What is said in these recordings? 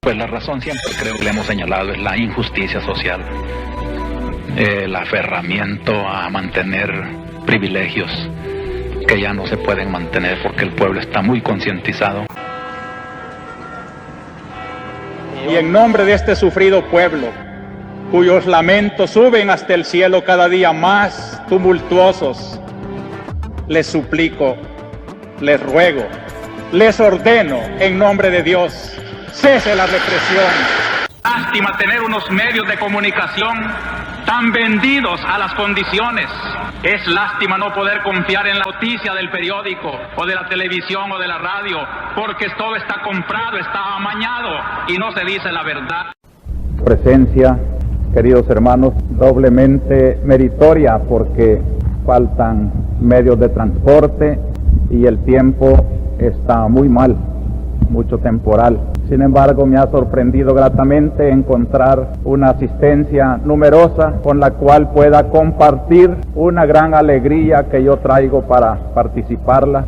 Pues la razón siempre creo que le hemos señalado es la injusticia social, el aferramiento a mantener privilegios que ya no se pueden mantener porque el pueblo está muy concientizado. Y en nombre de este sufrido pueblo, cuyos lamentos suben hasta el cielo cada día más tumultuosos, les suplico, les ruego, les ordeno en nombre de Dios, cese la represión. Lástima tener unos medios de comunicación tan vendidos a las condiciones. Es lástima no poder confiar en la noticia del periódico o de la televisión o de la radio, porque todo está comprado, está amañado y no se dice la verdad. Presencia, queridos hermanos, doblemente meritoria porque faltan medios de transporte y el tiempo está muy mal, mucho temporal. Sin embargo, me ha sorprendido gratamente encontrar una asistencia numerosa con la cual pueda compartir una gran alegría que yo traigo para participarla,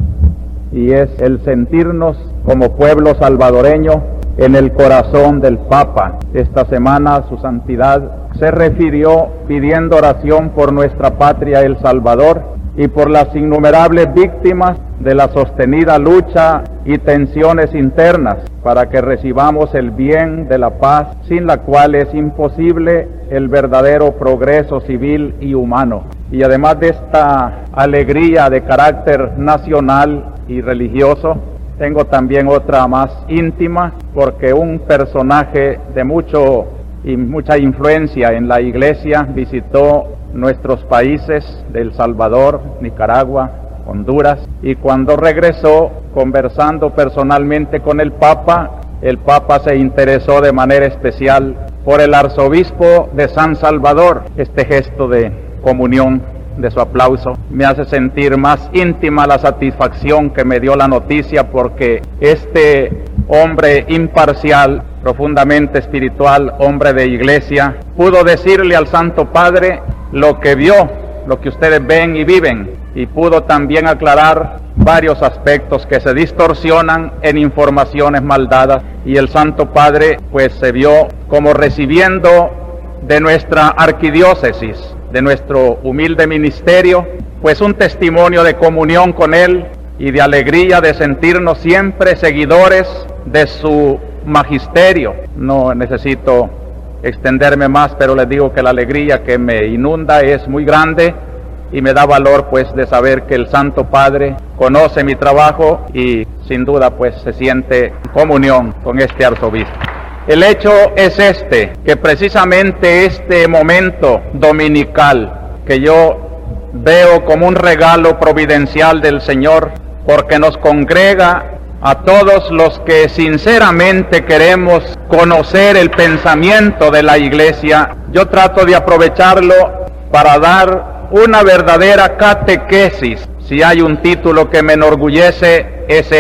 y es el sentirnos como pueblo salvadoreño en el corazón del Papa. Esta semana su santidad se refirió pidiendo oración por nuestra patria El Salvador y por las innumerables víctimas de la sostenida lucha y tensiones internas, para que recibamos el bien de la paz, sin la cual es imposible el verdadero progreso civil y humano. Y además de esta alegría de carácter nacional y religioso, tengo también otra más íntima, porque un personaje de mucha influencia en la Iglesia visitó nuestros países de El Salvador, Nicaragua, Honduras, y cuando regresó, conversando personalmente con el Papa se interesó de manera especial por el arzobispo de San Salvador. Este gesto de comunión, de su aplauso, me hace sentir más íntima la satisfacción que me dio la noticia, porque este hombre imparcial, profundamente espiritual, hombre de iglesia, pudo decirle al Santo Padre lo que vio, lo que ustedes ven y viven, y pudo también aclarar varios aspectos que se distorsionan en informaciones mal dadas, y el Santo Padre pues se vio como recibiendo de nuestra arquidiócesis, de nuestro humilde ministerio, pues un testimonio de comunión con él y de alegría de sentirnos siempre seguidores de su magisterio. No necesito extenderme más, pero les digo que la alegría que me inunda es muy grande y me da valor pues de saber que el Santo Padre conoce mi trabajo y sin duda pues se siente comunión con este arzobispo. El hecho es que precisamente este momento dominical que yo veo como un regalo providencial del Señor, porque nos congrega a todos los que sinceramente queremos conocer el pensamiento de la Iglesia, yo trato de aprovecharlo para dar una verdadera catequesis. Si hay un título que me enorgullece, es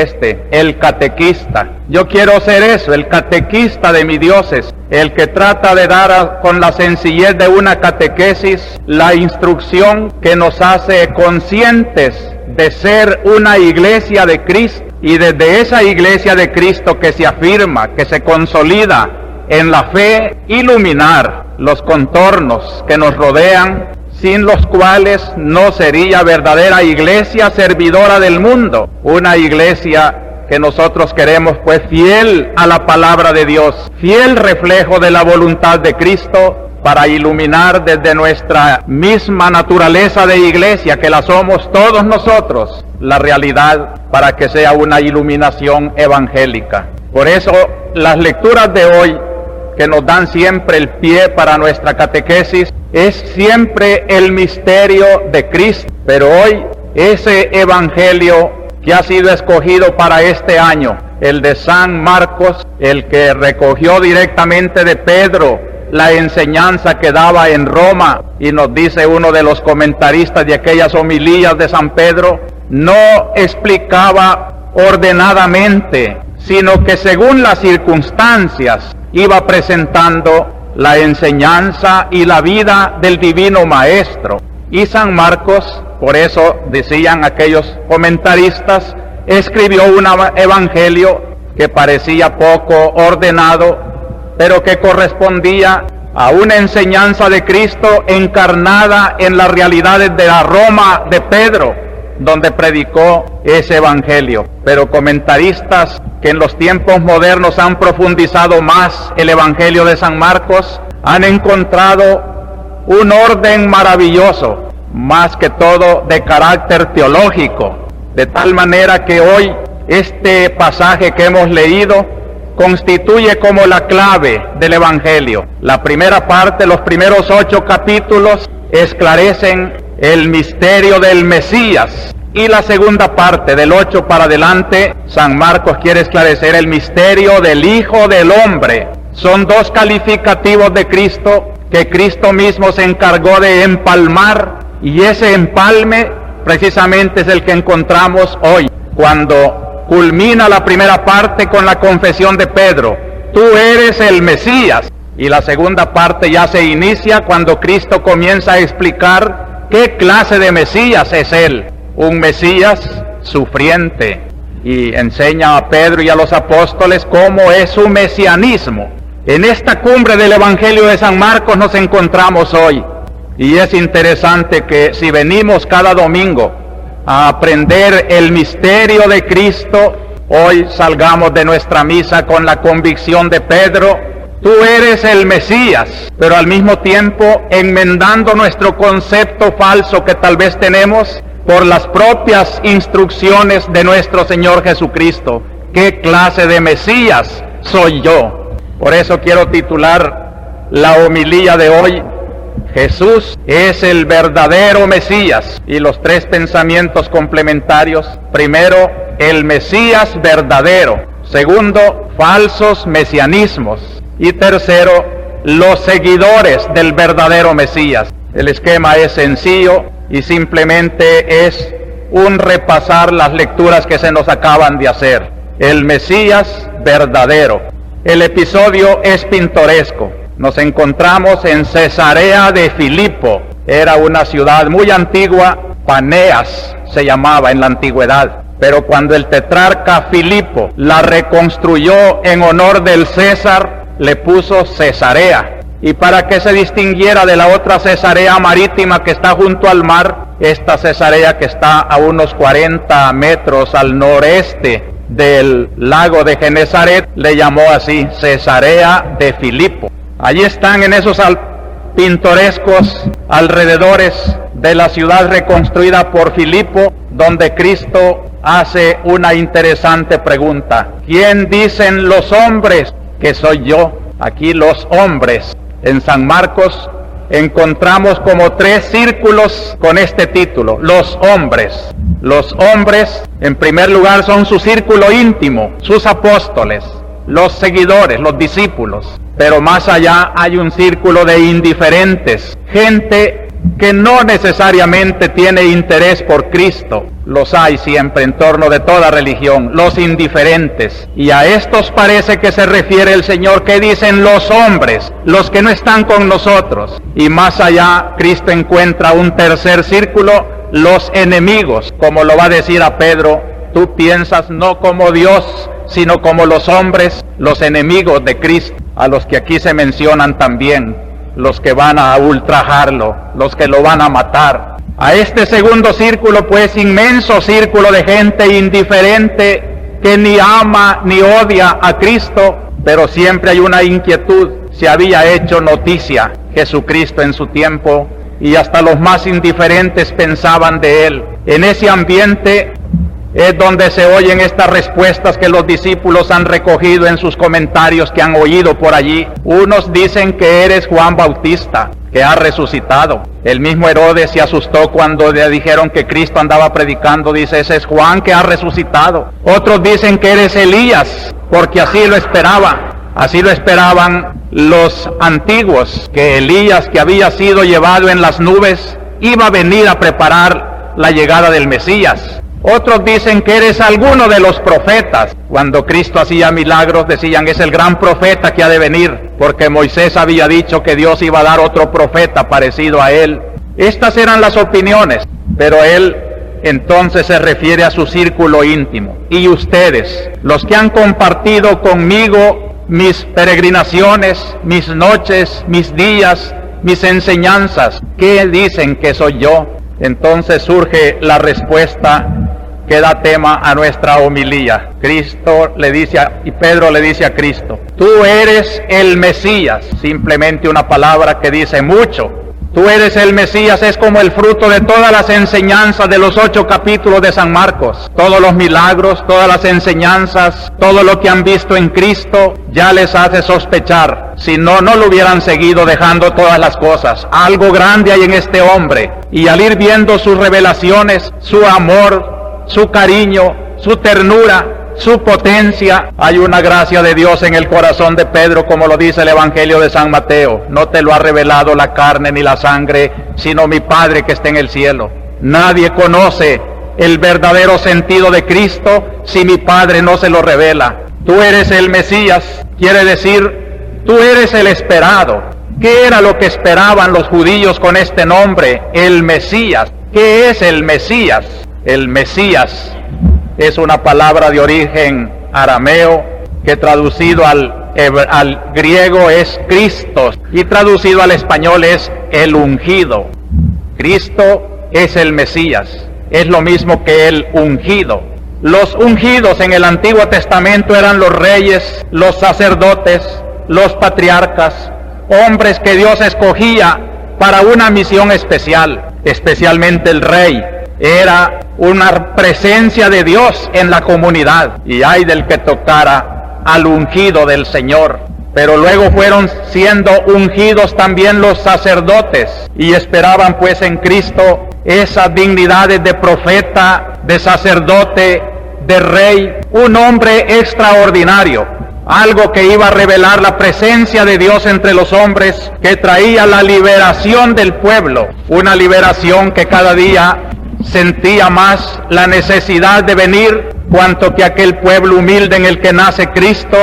el catequista. Yo quiero ser eso, el catequista de mi diócesis, el que trata de dar con la sencillez de una catequesis la instrucción que nos hace conscientes de ser una iglesia de Cristo, y desde esa iglesia de Cristo que se afirma, que se consolida en la fe, iluminar los contornos que nos rodean, sin los cuales no sería verdadera iglesia servidora del mundo, una iglesia que nosotros queremos pues fiel a la palabra de Dios, fiel reflejo de la voluntad de Cristo, para iluminar desde nuestra misma naturaleza de iglesia, que la somos todos nosotros, la realidad, para que sea una iluminación evangélica. Por eso las lecturas de hoy, que nos dan siempre el pie para nuestra catequesis, es siempre el misterio de Cristo, pero hoy ese evangelio que ha sido escogido para este año, el de San Marcos, el que recogió directamente de Pedro la enseñanza que daba en Roma, y nos dice uno de los comentaristas de aquellas homilías de San Pedro, no explicaba ordenadamente, sino que según las circunstancias iba presentando la enseñanza y la vida del divino Maestro. Y San Marcos, por eso decían aquellos comentaristas, escribió un evangelio que parecía poco ordenado, pero que correspondía a una enseñanza de Cristo encarnada en las realidades de la Roma de Pedro, donde predicó ese evangelio. Pero comentaristas que en los tiempos modernos han profundizado más el evangelio de San Marcos han encontrado un orden maravilloso, más que todo de carácter teológico, de tal manera que hoy este pasaje que hemos leído constituye como la clave del evangelio. La primera parte, los primeros 8 capítulos, esclarecen el misterio del Mesías, y la segunda parte, del 8 para adelante, San Marcos quiere esclarecer el misterio del Hijo del Hombre. Son 2 calificativos de Cristo que Cristo mismo se encargó de empalmar, y ese empalme precisamente es el que encontramos hoy, cuando culmina la primera parte con la confesión de Pedro: tú eres el Mesías. Y la segunda parte ya se inicia cuando Cristo comienza a explicar qué clase de Mesías es Él. Un Mesías sufriente. Y enseña a Pedro y a los apóstoles cómo es su mesianismo. En esta cumbre del Evangelio de San Marcos nos encontramos hoy. Y es interesante que si venimos cada domingo a aprender el misterio de Cristo, hoy salgamos de nuestra misa con la convicción de Pedro: tú eres el Mesías, pero al mismo tiempo enmendando nuestro concepto falso que tal vez tenemos por las propias instrucciones de nuestro Señor Jesucristo. ¿Qué clase de Mesías soy yo? Por eso quiero titular la homilía de hoy: Jesús es el verdadero Mesías. Y los 3 pensamientos complementarios: primero, el Mesías verdadero; segundo, falsos mesianismos; y tercero, los seguidores del verdadero Mesías. El esquema es sencillo y simplemente es un repasar las lecturas que se nos acaban de hacer. El Mesías verdadero. El episodio es pintoresco. Nos encontramos en Cesarea de Filipo. Era una ciudad muy antigua, Paneas se llamaba en la antigüedad. Pero cuando el tetrarca Filipo la reconstruyó en honor del César, le puso Cesarea. Y para que se distinguiera de la otra Cesarea marítima que está junto al mar, esta Cesarea que está a unos 40 metros al noreste del lago de Genesaret, le llamó así, Cesarea de Filipo. Allí están, en esos pintorescos alrededores de la ciudad reconstruida por Filipo, donde Cristo hace una interesante pregunta: ¿quién dicen los hombres que soy yo? Aquí los hombres. En San Marcos encontramos como 3 círculos con este título: los hombres. Los hombres, en primer lugar, son su círculo íntimo, sus apóstoles, los seguidores, los discípulos. Pero más allá hay un círculo de indiferentes, gente que no necesariamente tiene interés por Cristo. Los hay siempre en torno de toda religión, los indiferentes. Y a estos parece que se refiere el Señor, que dicen los hombres, los que no están con nosotros. Y más allá, Cristo encuentra un tercer círculo, los enemigos, como lo va a decir a Pedro: tú piensas no como Dios, sino como los hombres, los enemigos de Cristo, a los que aquí se mencionan también, los que van a ultrajarlo, los que lo van a matar. A este segundo círculo, pues, inmenso círculo de gente indiferente que ni ama ni odia a Cristo, pero siempre hay una inquietud. Se había hecho noticia Jesucristo en su tiempo y hasta los más indiferentes pensaban de Él. En ese ambiente es donde se oyen estas respuestas que los discípulos han recogido en sus comentarios que han oído por allí. Unos dicen que eres Juan Bautista, que ha resucitado. El mismo Herodes se asustó cuando le dijeron que Cristo andaba predicando. Dice: ese es Juan que ha resucitado. Otros dicen que eres Elías, porque así lo esperaban. Así lo esperaban los antiguos, que Elías, que había sido llevado en las nubes, iba a venir a preparar la llegada del Mesías. Otros dicen que eres alguno de los profetas. Cuando Cristo hacía milagros decían: es el gran profeta que ha de venir, porque Moisés había dicho que Dios iba a dar otro profeta parecido a él. Estas eran las opiniones, pero él entonces se refiere a su círculo íntimo. Y ustedes, los que han compartido conmigo mis peregrinaciones, mis noches, mis días, mis enseñanzas, ¿qué dicen que soy yo? Entonces surge la respuesta que da tema a nuestra homilía. Cristo le dice, y Pedro le dice a Cristo, tú eres el Mesías, simplemente una palabra que dice mucho. Tú eres el Mesías, es como el fruto de todas las enseñanzas de los 8 capítulos de San Marcos. Todos los milagros, todas las enseñanzas, todo lo que han visto en Cristo, ya les hace sospechar. Si no, no lo hubieran seguido dejando todas las cosas. Algo grande hay en este hombre. Y al ir viendo sus revelaciones, su amor, su cariño, su ternura, su potencia, hay una gracia de Dios en el corazón de Pedro, como lo dice el Evangelio de San Mateo. No te lo ha revelado la carne ni la sangre, sino mi Padre que está en el cielo. Nadie conoce el verdadero sentido de Cristo si mi Padre no se lo revela. Tú eres el Mesías, quiere decir, tú eres el esperado. ¿Qué era lo que esperaban los judíos con este nombre? El Mesías. ¿Qué es el Mesías? El Mesías es una palabra de origen arameo que traducido al griego es Christos y traducido al español es el ungido. Cristo es el Mesías, es lo mismo que el ungido. Los ungidos en el Antiguo Testamento eran los reyes, los sacerdotes, los patriarcas, hombres que Dios escogía para una misión especial, especialmente el rey. Era una presencia de Dios en la comunidad, y ay del que tocara al ungido del Señor. Pero luego fueron siendo ungidos también los sacerdotes, y esperaban pues en Cristo esas dignidades de profeta, de sacerdote, de rey, un hombre extraordinario, algo que iba a revelar la presencia de Dios entre los hombres, que traía la liberación del pueblo, una liberación que cada día sentía más la necesidad de venir, cuanto que aquel pueblo humilde en el que nace Cristo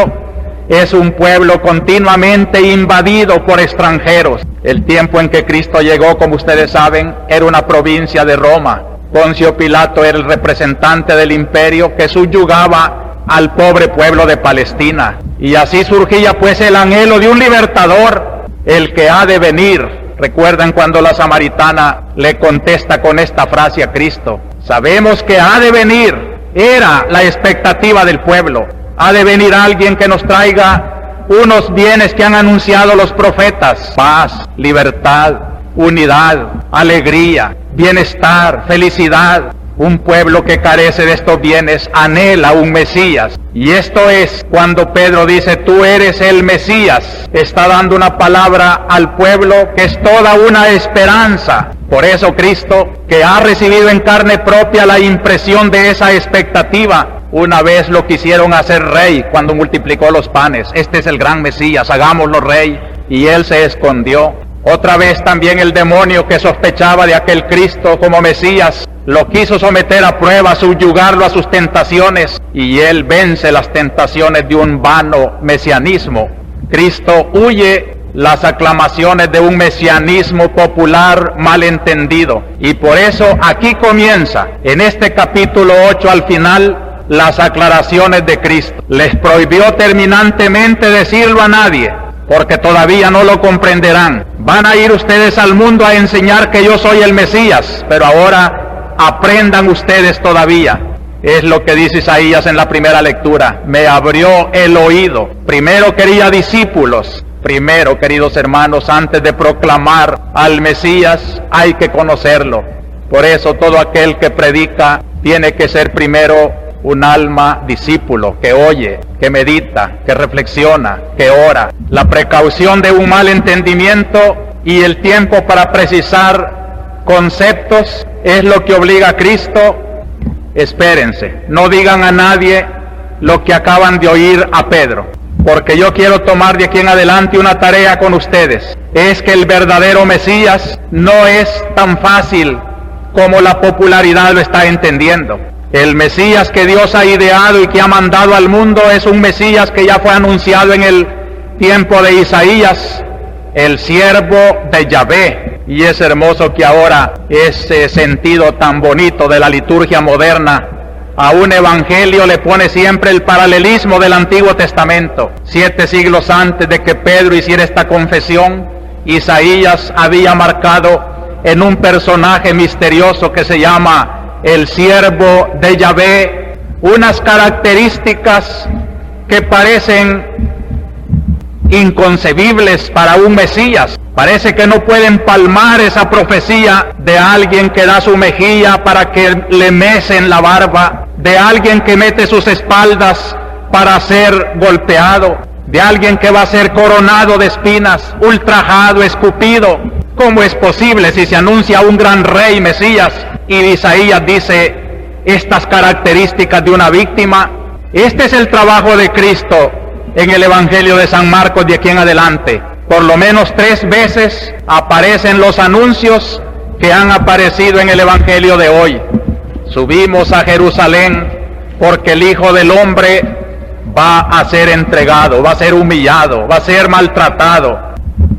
es un pueblo continuamente invadido por extranjeros. El tiempo en que Cristo llegó, como ustedes saben, era una provincia de Roma. Poncio Pilato era el representante del imperio que subyugaba al pobre pueblo de Palestina. Y así surgía pues el anhelo de un libertador, el que ha de venir. ¿Recuerdan cuando la samaritana le contesta con esta frase a Cristo? Sabemos que ha de venir, era la expectativa del pueblo. Ha de venir alguien que nos traiga unos bienes que han anunciado los profetas: paz, libertad, unidad, alegría, bienestar, felicidad. Un pueblo que carece de estos bienes anhela un Mesías. Y esto es cuando Pedro dice, tú eres el Mesías. Está dando una palabra al pueblo que es toda una esperanza. Por eso Cristo, que ha recibido en carne propia la impresión de esa expectativa, una vez lo quisieron hacer rey cuando multiplicó los panes. Este es el gran Mesías, hagámoslo rey. Y él se escondió. Otra vez también el demonio que sospechaba de aquel Cristo como Mesías, lo quiso someter a prueba, subyugarlo a sus tentaciones, y él vence las tentaciones de un vano mesianismo. Cristo huye las aclamaciones de un mesianismo popular malentendido, y por eso aquí comienza, en este capítulo 8 al final, las aclaraciones de Cristo. Les prohibió terminantemente decirlo a nadie, porque todavía no lo comprenderán. Van a ir ustedes al mundo a enseñar que yo soy el Mesías, pero ahora aprendan ustedes todavía. Es lo que dice Isaías en la primera lectura. Me abrió el oído. Primero quería discípulos. Primero, queridos hermanos, antes de proclamar al Mesías, hay que conocerlo. Por eso todo aquel que predica tiene que ser primero un alma discípulo, que oye, que medita, que reflexiona, que ora. La precaución de un mal entendimiento y el tiempo para precisar conceptos es lo que obliga a Cristo. Espérense, no digan a nadie lo que acaban de oír a Pedro, porque yo quiero tomar de aquí en adelante una tarea con ustedes. Es que el verdadero Mesías no es tan fácil como la popularidad lo está entendiendo. El Mesías que Dios ha ideado y que ha mandado al mundo es un Mesías que ya fue anunciado en el tiempo de Isaías, el siervo de Yahvé. Y es hermoso que ahora ese sentido tan bonito de la liturgia moderna A un evangelio le pone siempre el paralelismo del Antiguo Testamento. 7 siglos antes de que Pedro hiciera esta confesión, Isaías había marcado en un personaje misterioso que se llama el siervo de Yahvé unas características que parecen inconcebibles para un Mesías. Parece que no pueden palmar esa profecía de alguien que da su mejilla para que le mecen la barba, de alguien que mete sus espaldas para ser golpeado, de alguien que va a ser coronado de espinas, ultrajado, escupido. ¿Cómo es posible si se anuncia un gran rey Mesías? Y Isaías dice estas características de una víctima. Este es el trabajo de Cristo en el Evangelio de San Marcos de aquí en adelante. Por lo menos 3 veces aparecen los anuncios que han aparecido en el Evangelio de hoy. Subimos a Jerusalén porque el Hijo del Hombre va a ser entregado, va a ser humillado, va a ser maltratado.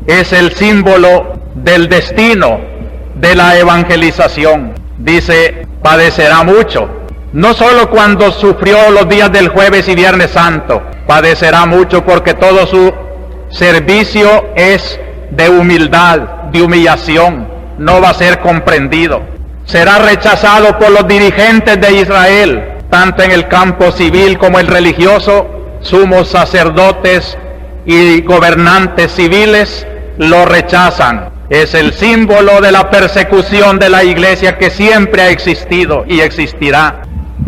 Es el símbolo del destino de la evangelización. Dice, padecerá mucho. No solo cuando sufrió los días del jueves y viernes santo, padecerá mucho porque todo su servicio es de humildad, de humillación, no va a ser comprendido. Será rechazado por los dirigentes de Israel, tanto en el campo civil como el religioso. Sumos sacerdotes y gobernantes civiles lo rechazan. Es el símbolo de la persecución de la iglesia que siempre ha existido y existirá.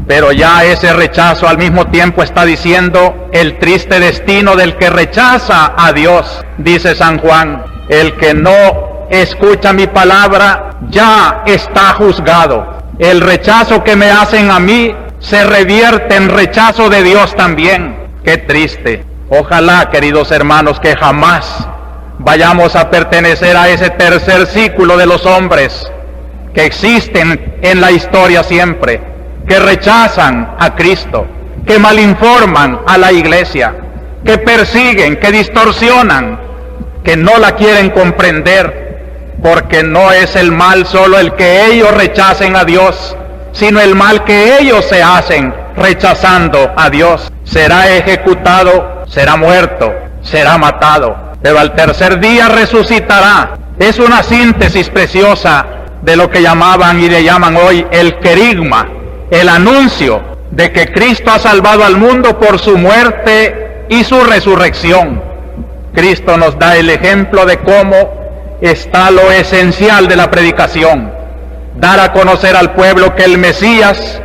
Pero ya ese rechazo al mismo tiempo está diciendo el triste destino del que rechaza a Dios. Dice San Juan, el que no escucha mi palabra ya está juzgado. El rechazo que me hacen a mí se revierte en rechazo de Dios también. Qué triste. Ojalá, queridos hermanos, que jamás vayamos a pertenecer a ese tercer círculo de los hombres que existen en la historia siempre, que rechazan a Cristo, que malinforman a la iglesia, que persiguen, que distorsionan, que no la quieren comprender, porque no es el mal solo el que ellos rechacen a Dios, sino el mal que ellos se hacen rechazando a Dios. Será ejecutado, será muerto, será matado, pero al tercer día resucitará. Es una síntesis preciosa de lo que llamaban y le llaman hoy el querigma, el anuncio de que Cristo ha salvado al mundo por su muerte y su resurrección. Cristo nos da el ejemplo de cómo está lo esencial de la predicación: dar a conocer al pueblo que el Mesías,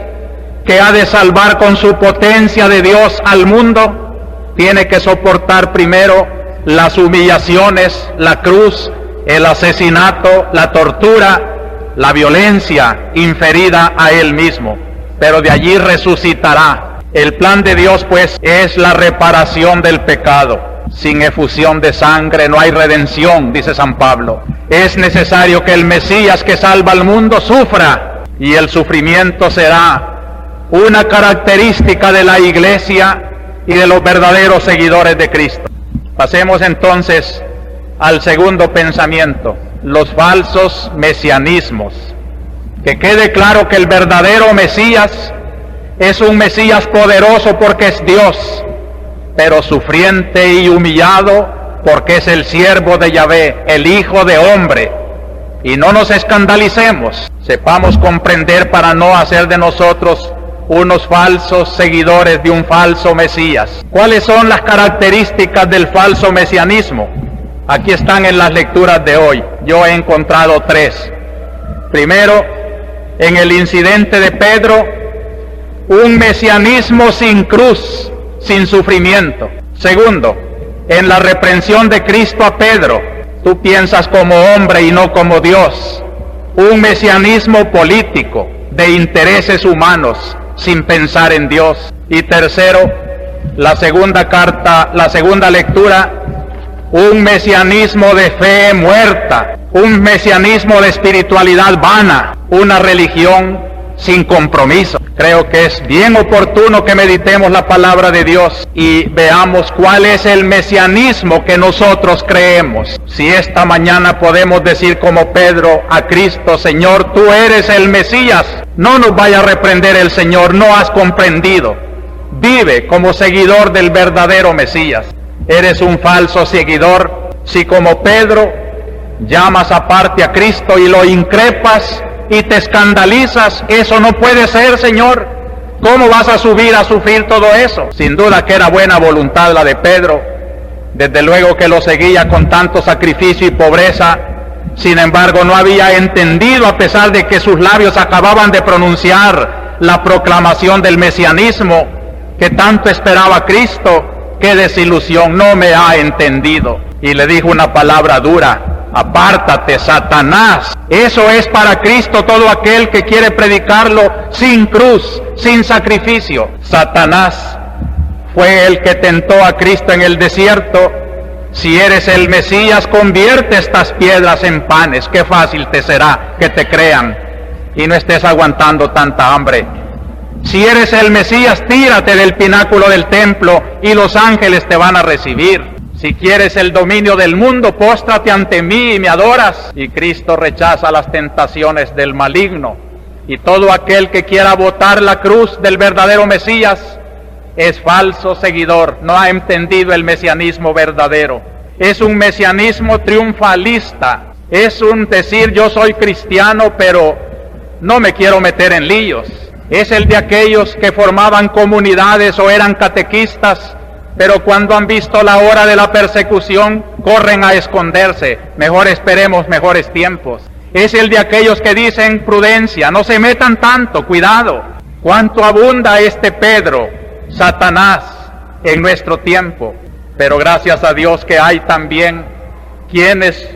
que ha de salvar con su potencia de Dios al mundo, tiene que soportar primero las humillaciones, la cruz, el asesinato, la tortura, la violencia inferida a él mismo, pero de allí resucitará. El plan de Dios, pues, es la reparación del pecado. Sin efusión de sangre no hay redención, dice San Pablo. Es necesario que el Mesías que salva al mundo sufra, y el sufrimiento será una característica de la iglesia y de los verdaderos seguidores de Cristo. Pasemos entonces al segundo pensamiento, los falsos mesianismos. Que quede claro que el verdadero Mesías es un Mesías poderoso porque es Dios, pero sufriente y humillado porque es el siervo de Yahvé, el Hijo de Hombre. Y no nos escandalicemos, sepamos comprender para no hacer de nosotros unos falsos seguidores de un falso Mesías. ¿Cuáles son las características del falso mesianismo? Aquí están en las lecturas de hoy. Yo he encontrado 3. Primero, en el incidente de Pedro, un mesianismo sin cruz, sin sufrimiento. Segundo, en la reprensión de Cristo a Pedro, tú piensas como hombre y no como Dios. Un mesianismo político, de intereses humanos, sin pensar en Dios. Y tercero, la segunda carta, la segunda lectura, un mesianismo de fe muerta, un mesianismo de espiritualidad vana, una religión sin compromiso. Creo que es bien oportuno que meditemos la palabra de Dios y veamos cuál es el mesianismo que nosotros creemos. Si esta mañana podemos decir como Pedro a Cristo: Señor, tú eres el Mesías, no nos vaya a reprender el Señor, no has comprendido. Vive como seguidor del verdadero Mesías. Eres un falso seguidor si como Pedro llamas aparte a Cristo y lo increpas y te escandalizas. Eso no puede ser, Señor. ¿Cómo vas a subir a sufrir todo eso? Sin duda que era buena voluntad la de Pedro, desde luego que lo seguía con tanto sacrificio y pobreza. Sin embargo, no había entendido, a pesar de que sus labios acababan de pronunciar la proclamación del mesianismo que tanto esperaba Cristo. ¡Qué desilusión! No me ha entendido. Y le dijo una palabra dura: apártate, Satanás. Eso es para Cristo todo aquel que quiere predicarlo sin cruz, sin sacrificio. Satanás fue el que tentó a Cristo en el desierto. Si eres el Mesías, convierte estas piedras en panes. Qué fácil te será que te crean y no estés aguantando tanta hambre. Si eres el Mesías, tírate del pináculo del templo y los ángeles te van a recibir. Si quieres el dominio del mundo, póstrate ante mí y me adoras. Y Cristo rechaza las tentaciones del maligno. Y todo aquel que quiera botar la cruz del verdadero Mesías es falso seguidor, no ha entendido el mesianismo verdadero. Es un mesianismo triunfalista, es un decir: yo soy cristiano, pero no me quiero meter en líos. Es el de aquellos que formaban comunidades o eran catequistas, pero cuando han visto la hora de la persecución, corren a esconderse. Mejor esperemos mejores tiempos. Es el de aquellos que dicen: prudencia, no se metan tanto, cuidado. Cuánto abunda este Pedro, Satanás, en nuestro tiempo. Pero gracias a Dios que hay también quienes,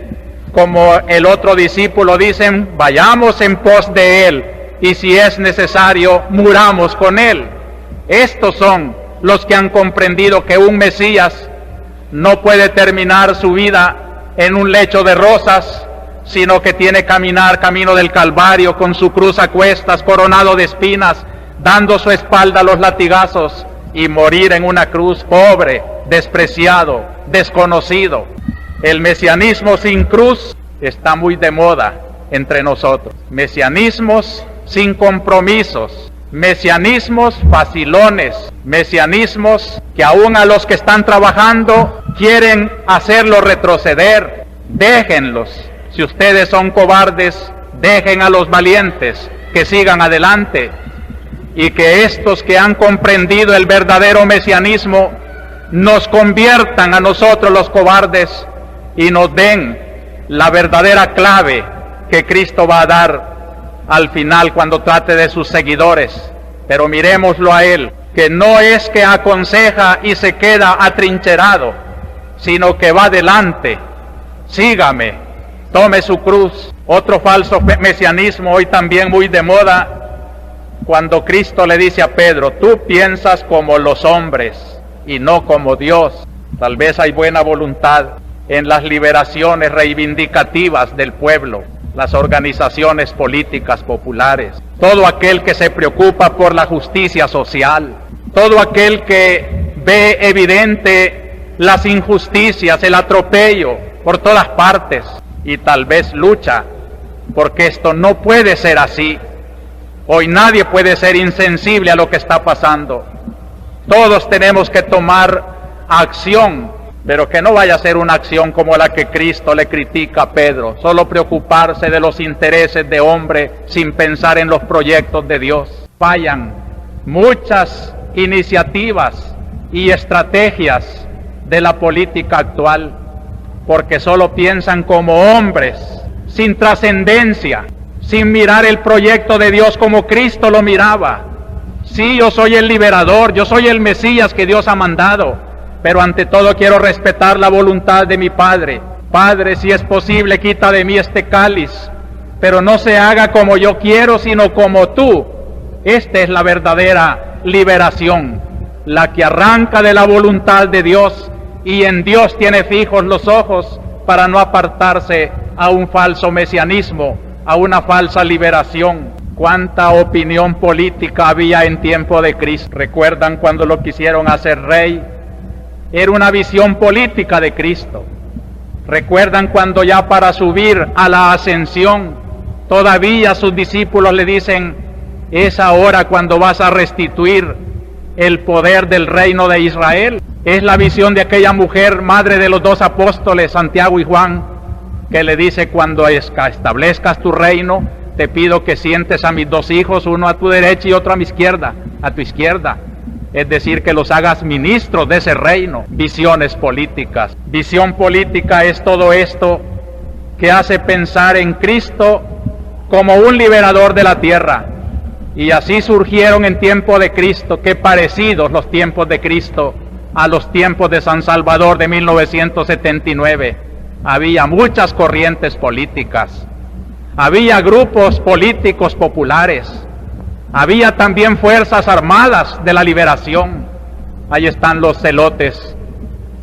como el otro discípulo, dicen: vayamos en pos de él, y si es necesario, muramos con él. Estos son los que han comprendido que un Mesías no puede terminar su vida en un lecho de rosas, sino que tiene que caminar camino del Calvario con su cruz a cuestas, coronado de espinas, dando su espalda a los latigazos, y morir en una cruz pobre, despreciado, desconocido. El mesianismo sin cruz está muy de moda entre nosotros. Mesianismos sin compromisos, mesianismos facilones, mesianismos que aún a los que están trabajando quieren hacerlos retroceder. Déjenlos. Si ustedes son cobardes, dejen a los valientes que sigan adelante, y que estos que han comprendido el verdadero mesianismo nos conviertan a nosotros los cobardes y nos den la verdadera clave que Cristo va a dar al final cuando trate de sus seguidores. Pero miremoslo a Él, que no es que aconseja y se queda atrincherado, sino que va adelante. Sígame, tome su cruz. Otro falso mesianismo hoy también muy de moda, cuando Cristo le dice a Pedro: tú piensas como los hombres y no como Dios. Tal vez hay buena voluntad en las liberaciones reivindicativas del pueblo, las organizaciones políticas populares, todo aquel que se preocupa por la justicia social, todo aquel que ve evidente las injusticias, el atropello por todas partes, y tal vez lucha porque esto no puede ser así. Hoy nadie puede ser insensible a lo que está pasando. Todos tenemos que tomar acción, pero que no vaya a ser una acción como la que Cristo le critica a Pedro, solo preocuparse de los intereses de hombre sin pensar en los proyectos de Dios. Fallan muchas iniciativas y estrategias de la política actual, porque solo piensan como hombres, sin trascendencia, sin mirar el proyecto de Dios como Cristo lo miraba. Sí, yo soy el liberador, yo soy el Mesías que Dios ha mandado, pero ante todo quiero respetar la voluntad de mi Padre. Padre, si es posible, quita de mí este cáliz, pero no se haga como yo quiero, sino como tú. Esta es la verdadera liberación, la que arranca de la voluntad de Dios, y en Dios tiene fijos los ojos para no apartarse a un falso mesianismo, a una falsa liberación. ¿Cuánta opinión política había en tiempo de Cristo? ¿Recuerdan cuando lo quisieron hacer rey? Era una visión política de Cristo. ¿Recuerdan cuando ya para subir a la ascensión, todavía sus discípulos le dicen, es ahora cuando vas a restituir el poder del reino de Israel? Es la visión de aquella mujer, madre de los dos apóstoles, Santiago y Juan, que le dice, cuando establezcas tu reino, te pido que sientes a mis dos hijos, uno a tu derecha y otro a mi izquierda, a tu izquierda. Es decir, que los hagas ministros de ese reino. Visiones políticas. Visión política es todo esto que hace pensar en Cristo como un liberador de la tierra. Y así surgieron en tiempo de Cristo, que parecidos los tiempos de Cristo a los tiempos de San Salvador de 1979. Había muchas corrientes políticas. Había grupos políticos populares, había también fuerzas armadas de la liberación. Ahí están los celotes,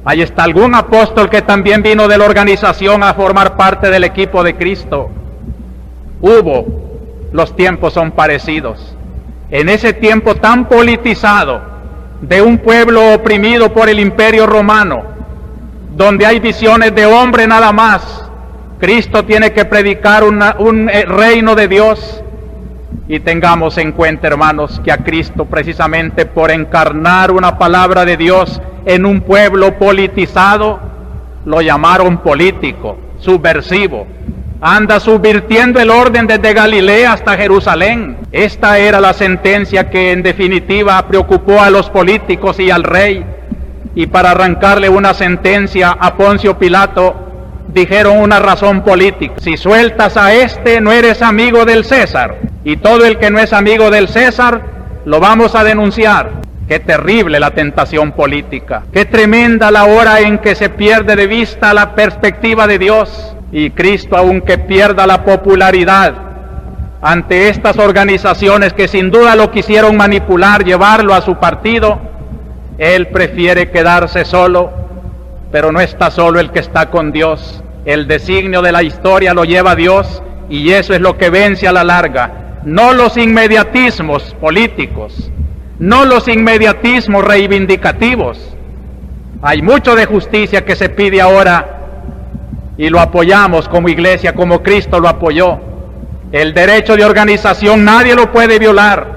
ahí está algún apóstol que también vino de la organización a formar parte del equipo de Cristo. Los tiempos son parecidos. En ese tiempo tan politizado, de un pueblo oprimido por el Imperio Romano, donde hay visiones de hombre nada más, Cristo tiene que predicar un reino de Dios. Y tengamos en cuenta, hermanos, que a Cristo, precisamente por encarnar una palabra de Dios en un pueblo politizado, lo llamaron político, subversivo. Anda subvirtiendo el orden desde Galilea hasta Jerusalén. Esta era la sentencia que en definitiva preocupó a los políticos y al rey. Y para arrancarle una sentencia a Poncio Pilato, dijeron una razón política. Si sueltas a este, no eres amigo del César. Y todo el que no es amigo del César, lo vamos a denunciar. Qué terrible la tentación política. Qué tremenda la hora en que se pierde de vista la perspectiva de Dios. Y Cristo, aunque pierda la popularidad ante estas organizaciones que sin duda lo quisieron manipular, llevarlo a su partido, Él prefiere quedarse solo. Pero no está solo el que está con Dios. El designio de la historia lo lleva Dios, y eso es lo que vence a la larga. No los inmediatismos políticos, no los inmediatismos reivindicativos. Hay mucho de justicia que se pide ahora, y lo apoyamos como iglesia, como Cristo lo apoyó. El derecho de organización nadie lo puede violar.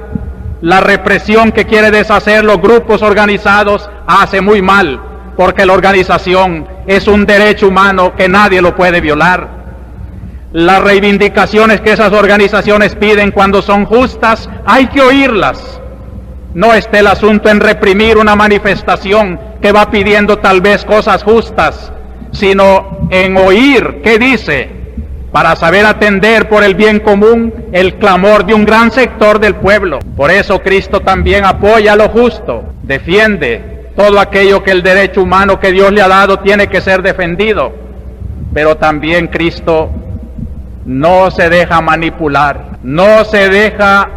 La represión que quiere deshacer los grupos organizados hace muy mal, porque la organización es un derecho humano que nadie lo puede violar. Las reivindicaciones que esas organizaciones piden, cuando son justas, hay que oírlas. No esté el asunto en reprimir una manifestación que va pidiendo tal vez cosas justas, sino en oír qué dice, para saber atender por el bien común el clamor de un gran sector del pueblo. Por eso Cristo también apoya lo justo, defiende todo aquello que el derecho humano que Dios le ha dado tiene que ser defendido. Pero también Cristo no se deja manipular, no se deja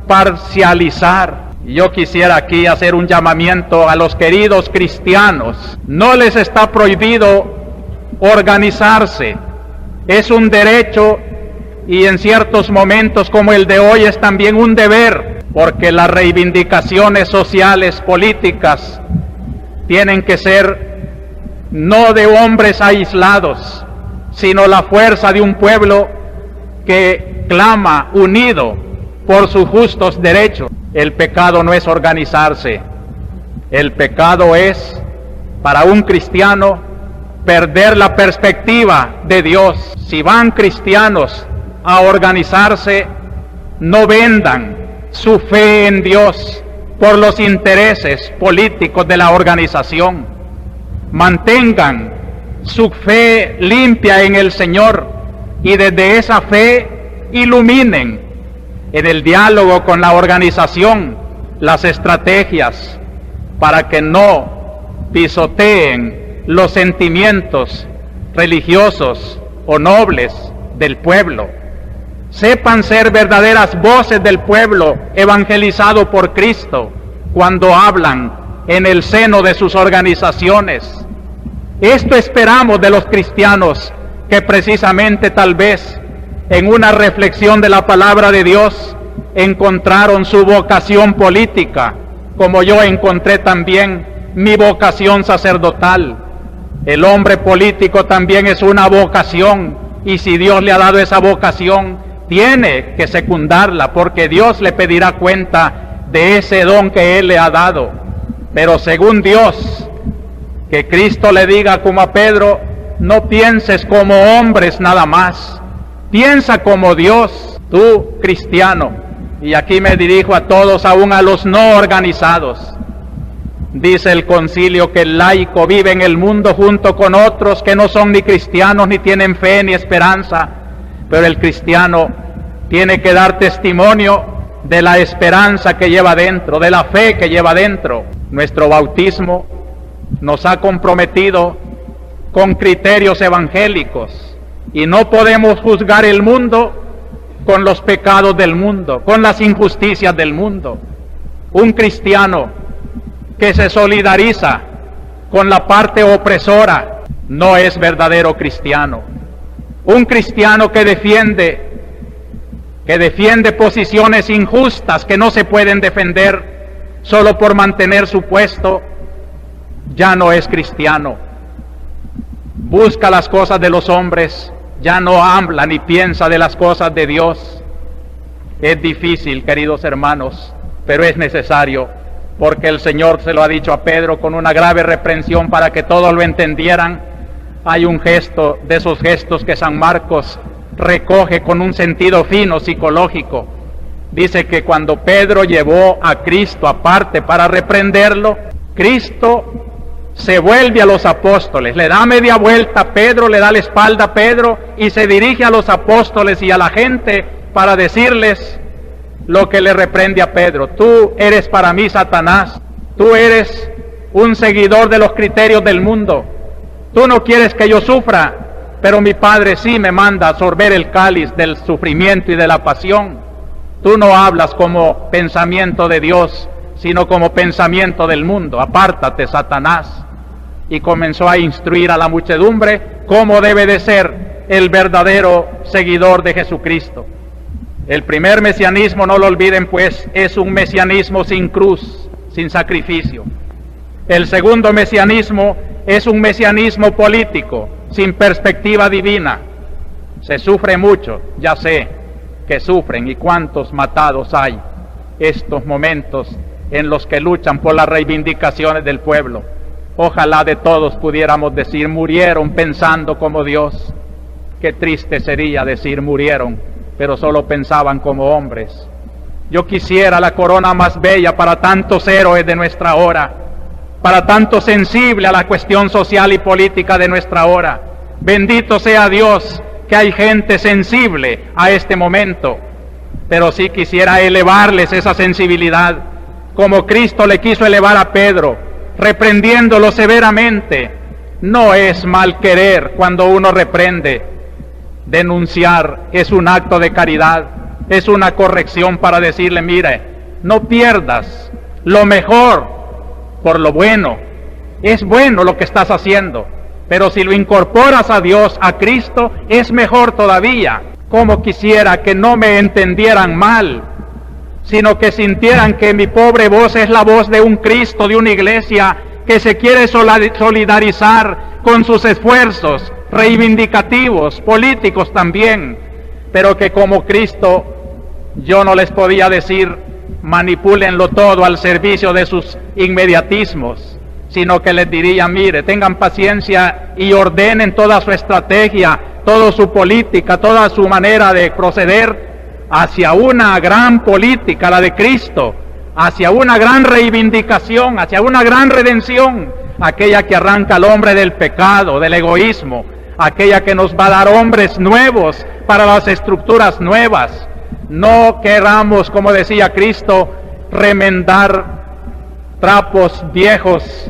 parcializar. Yo quisiera aquí hacer un llamamiento a los queridos cristianos. No les está prohibido organizarse. Es un derecho, y en ciertos momentos como el de hoy es también un deber, porque las reivindicaciones sociales, políticas, tienen que ser no de hombres aislados, sino la fuerza de un pueblo que clama unido por sus justos derechos. El pecado no es organizarse, el pecado es, para un cristiano, perder la perspectiva de Dios. Si van cristianos a organizarse, no vendan su fe en Dios por los intereses políticos de la organización. Mantengan su fe limpia en el Señor, y desde esa fe iluminen en el diálogo con la organización las estrategias para que no pisoteen los sentimientos religiosos o nobles del pueblo. Sepan ser verdaderas voces del pueblo evangelizado por Cristo cuando hablan en el seno de sus organizaciones. Esto esperamos de los cristianos, que precisamente tal vez en una reflexión de la palabra de Dios encontraron su vocación política, como yo encontré también mi vocación sacerdotal. El hombre político también es una vocación, y si Dios le ha dado esa vocación, tiene que secundarla, porque Dios le pedirá cuenta de ese don que Él le ha dado. Pero según Dios, que Cristo le diga como a Pedro: no pienses como hombres nada más, piensa como Dios, tú cristiano. Y aquí me dirijo a todos, aún a los no organizados. Dice el concilio que el laico vive en el mundo junto con otros que no son ni cristianos, ni tienen fe ni esperanza, pero el cristiano tiene que dar testimonio de la esperanza que lleva dentro, de la fe que lleva dentro. Nuestro bautismo nos ha comprometido con criterios evangélicos, y no podemos juzgar el mundo con los pecados del mundo, con las injusticias del mundo. Un cristiano que se solidariza con la parte opresora no es verdadero cristiano. Un cristiano que defiende posiciones injustas que no se pueden defender solo por mantener su puesto, ya no es cristiano. Busca las cosas de los hombres, ya no habla ni piensa de las cosas de Dios. Es difícil, queridos hermanos, pero es necesario, porque el Señor se lo ha dicho a Pedro con una grave reprensión para que todos lo entendieran. Hay un gesto, de esos gestos que San Marcos recoge con un sentido fino, psicológico. Dice que cuando Pedro llevó a Cristo aparte para reprenderlo, Cristo se vuelve a los apóstoles, le da media vuelta a Pedro, le da la espalda a Pedro y se dirige a los apóstoles y a la gente para decirles lo que le reprende a Pedro: tú eres para mí Satanás, tú eres un seguidor de los criterios del mundo, tú no quieres que yo sufra, pero mi Padre sí me manda a sorber el cáliz del sufrimiento y de la pasión. Tú no hablas como pensamiento de Dios, sino como pensamiento del mundo. Apártate, Satanás. Y comenzó a instruir a la muchedumbre cómo debe de ser el verdadero seguidor de Jesucristo. El primer mesianismo, no lo olviden pues, es un mesianismo sin cruz, sin sacrificio. El segundo mesianismo es un mesianismo político, sin perspectiva divina. Se sufre mucho, ya sé que sufren, y cuántos matados hay estos momentos en los que luchan por las reivindicaciones del pueblo. Ojalá de todos pudiéramos decir: murieron pensando como Dios. Qué triste sería decir murieron, pero solo pensaban como hombres. Yo quisiera la corona más bella para tantos héroes de nuestra hora, para tanto sensible a la cuestión social y política de nuestra hora. Bendito sea Dios que hay gente sensible a este momento, pero sí quisiera elevarles esa sensibilidad, como Cristo le quiso elevar a Pedro, reprendiéndolo severamente. No es mal querer cuando uno reprende. Denunciar es un acto de caridad, es una corrección para decirle: mire, no pierdas lo mejor por lo bueno. Es bueno lo que estás haciendo, pero si lo incorporas a Dios, a Cristo, es mejor todavía. Como quisiera que no me entendieran mal, sino que sintieran que mi pobre voz es la voz de un Cristo, de una iglesia que se quiere solidarizar con sus esfuerzos reivindicativos, políticos también, pero que como Cristo yo no les podía decir: manipúlenlo todo al servicio de sus inmediatismos, sino que les diría: mire, tengan paciencia y ordenen toda su estrategia, toda su política, toda su manera de proceder hacia una gran política, la de Cristo, hacia una gran reivindicación, hacia una gran redención, aquella que arranca al hombre del pecado, del egoísmo, aquella que nos va a dar hombres nuevos para las estructuras nuevas. No queramos, como decía Cristo, remendar trapos viejos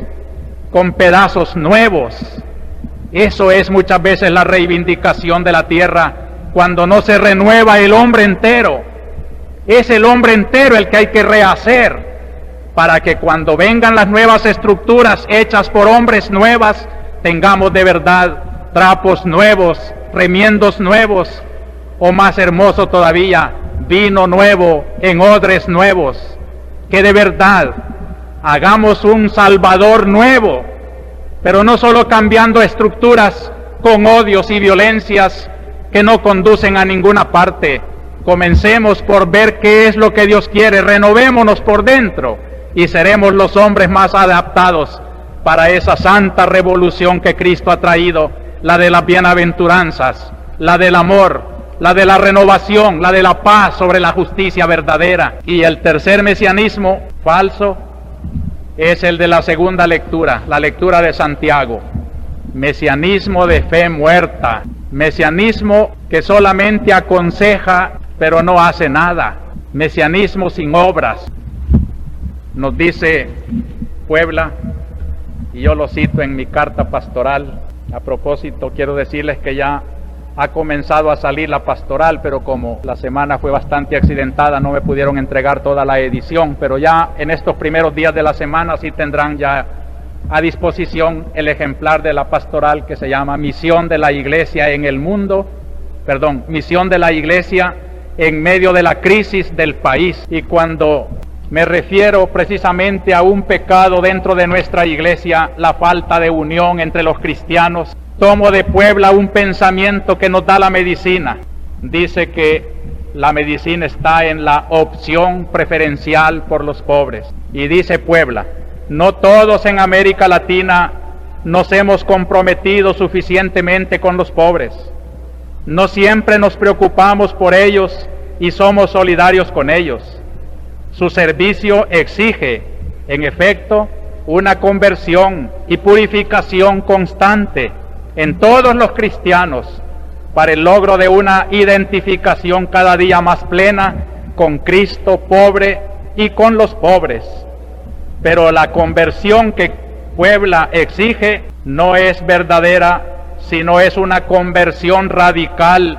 con pedazos nuevos. Eso es muchas veces la reivindicación de la tierra, cuando no se renueva el hombre entero. Es el hombre entero el que hay que rehacer, para que cuando vengan las nuevas estructuras hechas por hombres nuevas, tengamos de verdad trapos nuevos, remiendos nuevos, o más hermoso todavía, vino nuevo en odres nuevos, que de verdad hagamos un Salvador nuevo, pero no solo cambiando estructuras con odios y violencias que no conducen a ninguna parte. Comencemos por ver qué es lo que Dios quiere, renovémonos por dentro y seremos los hombres más adaptados para esa santa revolución que Cristo ha traído, la de las bienaventuranzas, la del amor, la de la renovación, la de la paz sobre la justicia verdadera. Y el tercer mesianismo falso es el de la segunda lectura, la lectura de Santiago. Mesianismo de fe muerta, mesianismo que solamente aconseja pero no hace nada, mesianismo sin obras. Nos dice Puebla, y yo lo cito en mi carta pastoral. A propósito, quiero decirles que ya ha comenzado a salir la pastoral, pero como la semana fue bastante accidentada, no me pudieron entregar toda la edición, pero ya en estos primeros días de la semana sí tendrán ya a disposición el ejemplar de la pastoral que se llama Misión de la Iglesia en el mundo, Misión de la Iglesia en medio de la crisis del país. Y cuando me refiero precisamente a un pecado dentro de nuestra iglesia, la falta de unión entre los cristianos, tomo de Puebla un pensamiento que nos da la medicina. Dice que la medicina está en la opción preferencial por los pobres. Y dice Puebla, no todos en América Latina nos hemos comprometido suficientemente con los pobres. No siempre nos preocupamos por ellos y somos solidarios con ellos. Su servicio exige, en efecto, una conversión y purificación constante en todos los cristianos para el logro de una identificación cada día más plena con Cristo pobre y con los pobres. Pero la conversión que Puebla exige no es verdadera, sino es una conversión radical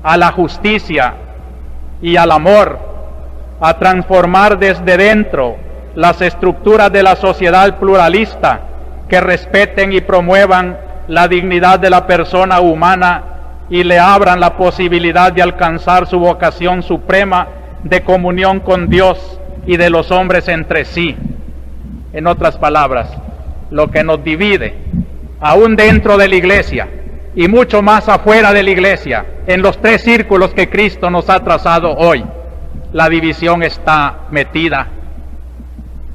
a la justicia y al amor, a transformar desde dentro las estructuras de la sociedad pluralista que respeten y promuevan la dignidad de la persona humana y le abran la posibilidad de alcanzar su vocación suprema de comunión con Dios y de los hombres entre sí. En otras palabras, lo que nos divide, aún dentro de la iglesia y mucho más afuera de la iglesia, en los tres círculos que Cristo nos ha trazado hoy, la división está metida,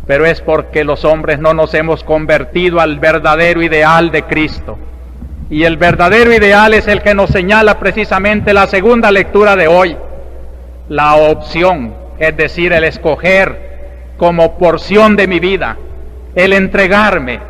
pero es porque los hombres no nos hemos convertido al verdadero ideal de Cristo. Y el verdadero ideal es el que nos señala precisamente la segunda lectura de hoy, la opción, es decir, el escoger como porción de mi vida, el entregarme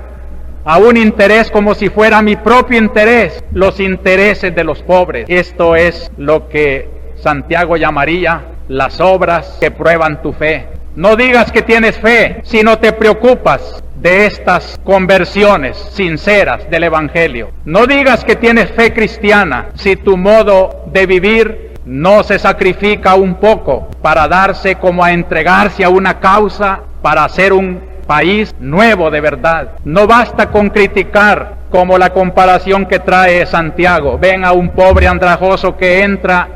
a un interés como si fuera mi propio interés, los intereses de los pobres. Esto es lo que Santiago llamaría las obras que prueban tu fe. No digas que tienes fe si no te preocupas de estas conversiones sinceras del Evangelio. No digas que tienes fe cristiana si tu modo de vivir no se sacrifica un poco para darse como a entregarse a una causa para hacer un país nuevo de verdad. No basta con criticar, como la comparación que trae Santiago. Ven a un pobre andrajoso que entra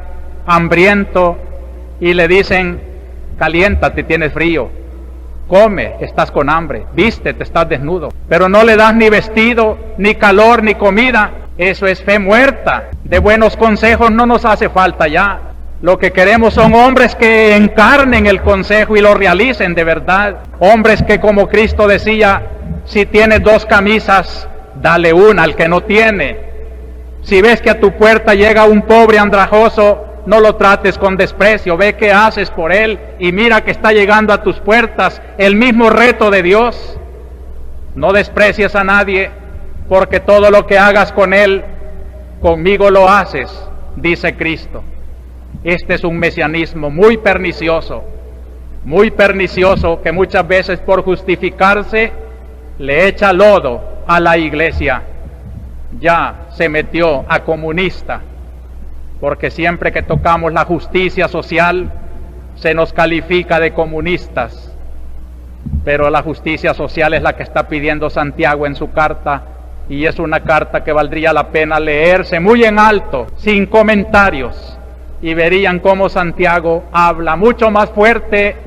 hambriento y le dicen, caliéntate, tienes frío, come, estás con hambre, vístete, estás desnudo, pero no le das ni vestido, ni calor, ni comida. Eso es fe muerta. De buenos consejos no nos hace falta ya. Lo que queremos son hombres que encarnen el consejo y lo realicen de verdad. Hombres que, como Cristo decía, si tienes 2 camisas, dale una al que no tiene. Si ves que a tu puerta llega un pobre andrajoso, no lo trates con desprecio, ve qué haces por él y mira que está llegando a tus puertas el mismo reto de Dios. No desprecies a nadie, porque todo lo que hagas con él, conmigo lo haces, dice Cristo. Este es un mesianismo muy pernicioso, que muchas veces por justificarse le echa lodo a la iglesia. Ya se metió a comunista, porque siempre que tocamos la justicia social se nos califica de comunistas, pero la justicia social es la que está pidiendo Santiago en su carta, y es una carta que valdría la pena leerse muy en alto, sin comentarios, y verían cómo Santiago habla mucho más fuerte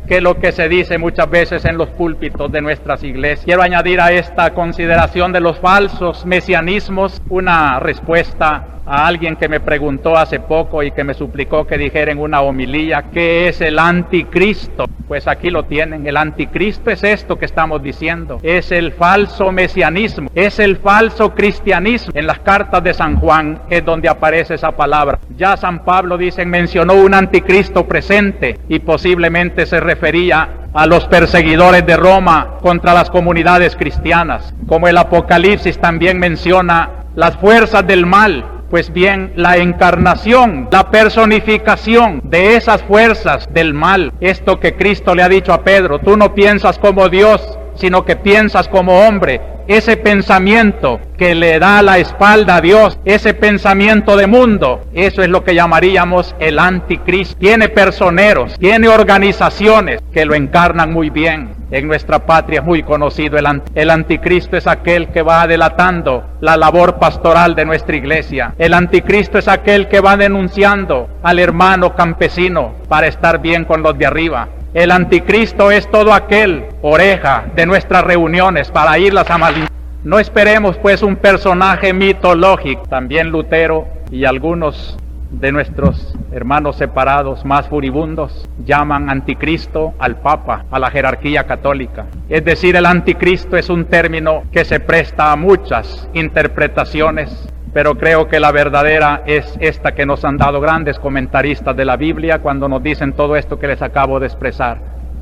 que lo que se dice muchas veces en los púlpitos de nuestras iglesias. Quiero añadir a esta consideración de los falsos mesianismos una respuesta a alguien que me preguntó hace poco y que me suplicó que dijera en una homilía ¿qué es el anticristo? Pues aquí lo tienen. El anticristo es esto que estamos diciendo, es el falso mesianismo, es el falso cristianismo. En las cartas de San Juan es donde aparece esa palabra. Ya San Pablo, dicen, mencionó un anticristo presente y posiblemente se refería a los perseguidores de Roma contra las comunidades cristianas, como el Apocalipsis también menciona las fuerzas del mal. Pues bien, la encarnación, la personificación de esas fuerzas del mal, esto que Cristo le ha dicho a Pedro, tú no piensas como Dios, sino que piensas como hombre, ese pensamiento que le da la espalda a Dios, ese pensamiento de mundo, eso es lo que llamaríamos el anticristo. Tiene personeros, tiene organizaciones que lo encarnan muy bien. En nuestra patria es muy conocido el anticristo es aquel que va delatando la labor pastoral de nuestra iglesia. El anticristo es aquel que va denunciando al hermano campesino para estar bien con los de arriba. El anticristo es todo aquel oreja de nuestras reuniones para irlas a mal. No esperemos pues un personaje mitológico. También Lutero y algunos de nuestros hermanos separados más furibundos llaman anticristo al Papa, a la jerarquía católica. Es decir, el anticristo es un término que se presta a muchas interpretaciones, pero creo que la verdadera es esta que nos han dado grandes comentaristas de la Biblia cuando nos dicen todo esto que les acabo de expresar.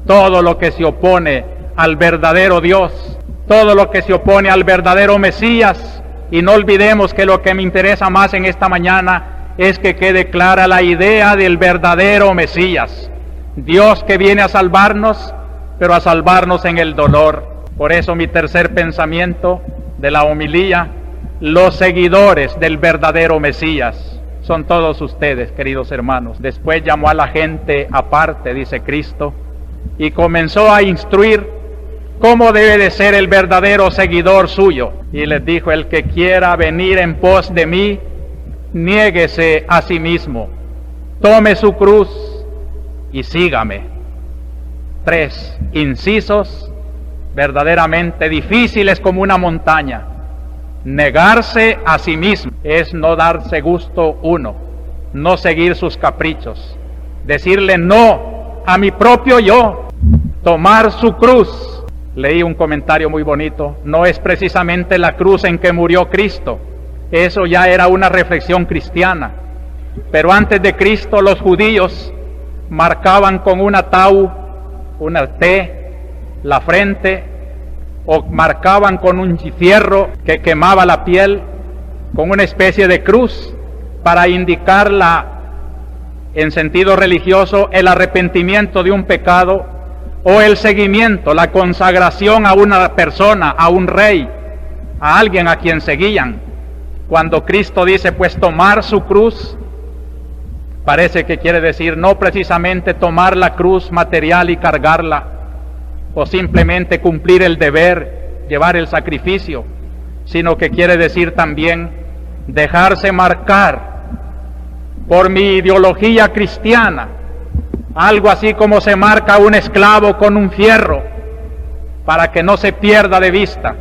Todo lo que se opone al verdadero Dios, todo lo que se opone al verdadero Mesías, y no olvidemos que lo que me interesa más en esta mañana es que quede clara la idea del verdadero Mesías. Dios que viene a salvarnos, pero a salvarnos en el dolor. Por eso mi tercer pensamiento de la homilía: los seguidores del verdadero Mesías son todos ustedes, queridos hermanos. Después llamó a la gente aparte, dice Cristo, y comenzó a instruir cómo debe de ser el verdadero seguidor suyo. Y les dijo: el que quiera venir en pos de mí, niéguese a sí mismo, tome su cruz y sígame. 3 incisos verdaderamente difíciles como una montaña. Negarse a sí mismo es no darse gusto uno, no seguir sus caprichos, decirle no a mi propio yo, tomar su cruz. Leí un comentario muy bonito: no es precisamente la cruz en que murió Cristo, eso ya era una reflexión cristiana, pero antes de Cristo los judíos marcaban con una tau, una T, la frente, o marcaban con un fierro que quemaba la piel, con una especie de cruz, para indicarla en sentido religioso el arrepentimiento de un pecado, o el seguimiento, la consagración a una persona, a un rey, a alguien a quien seguían. Cuando Cristo dice pues tomar su cruz, parece que quiere decir no precisamente tomar la cruz material y cargarla, o simplemente cumplir el deber, llevar el sacrificio, sino que quiere decir también dejarse marcar por mi ideología cristiana, algo así como se marca un esclavo con un fierro para que no se pierda de vista,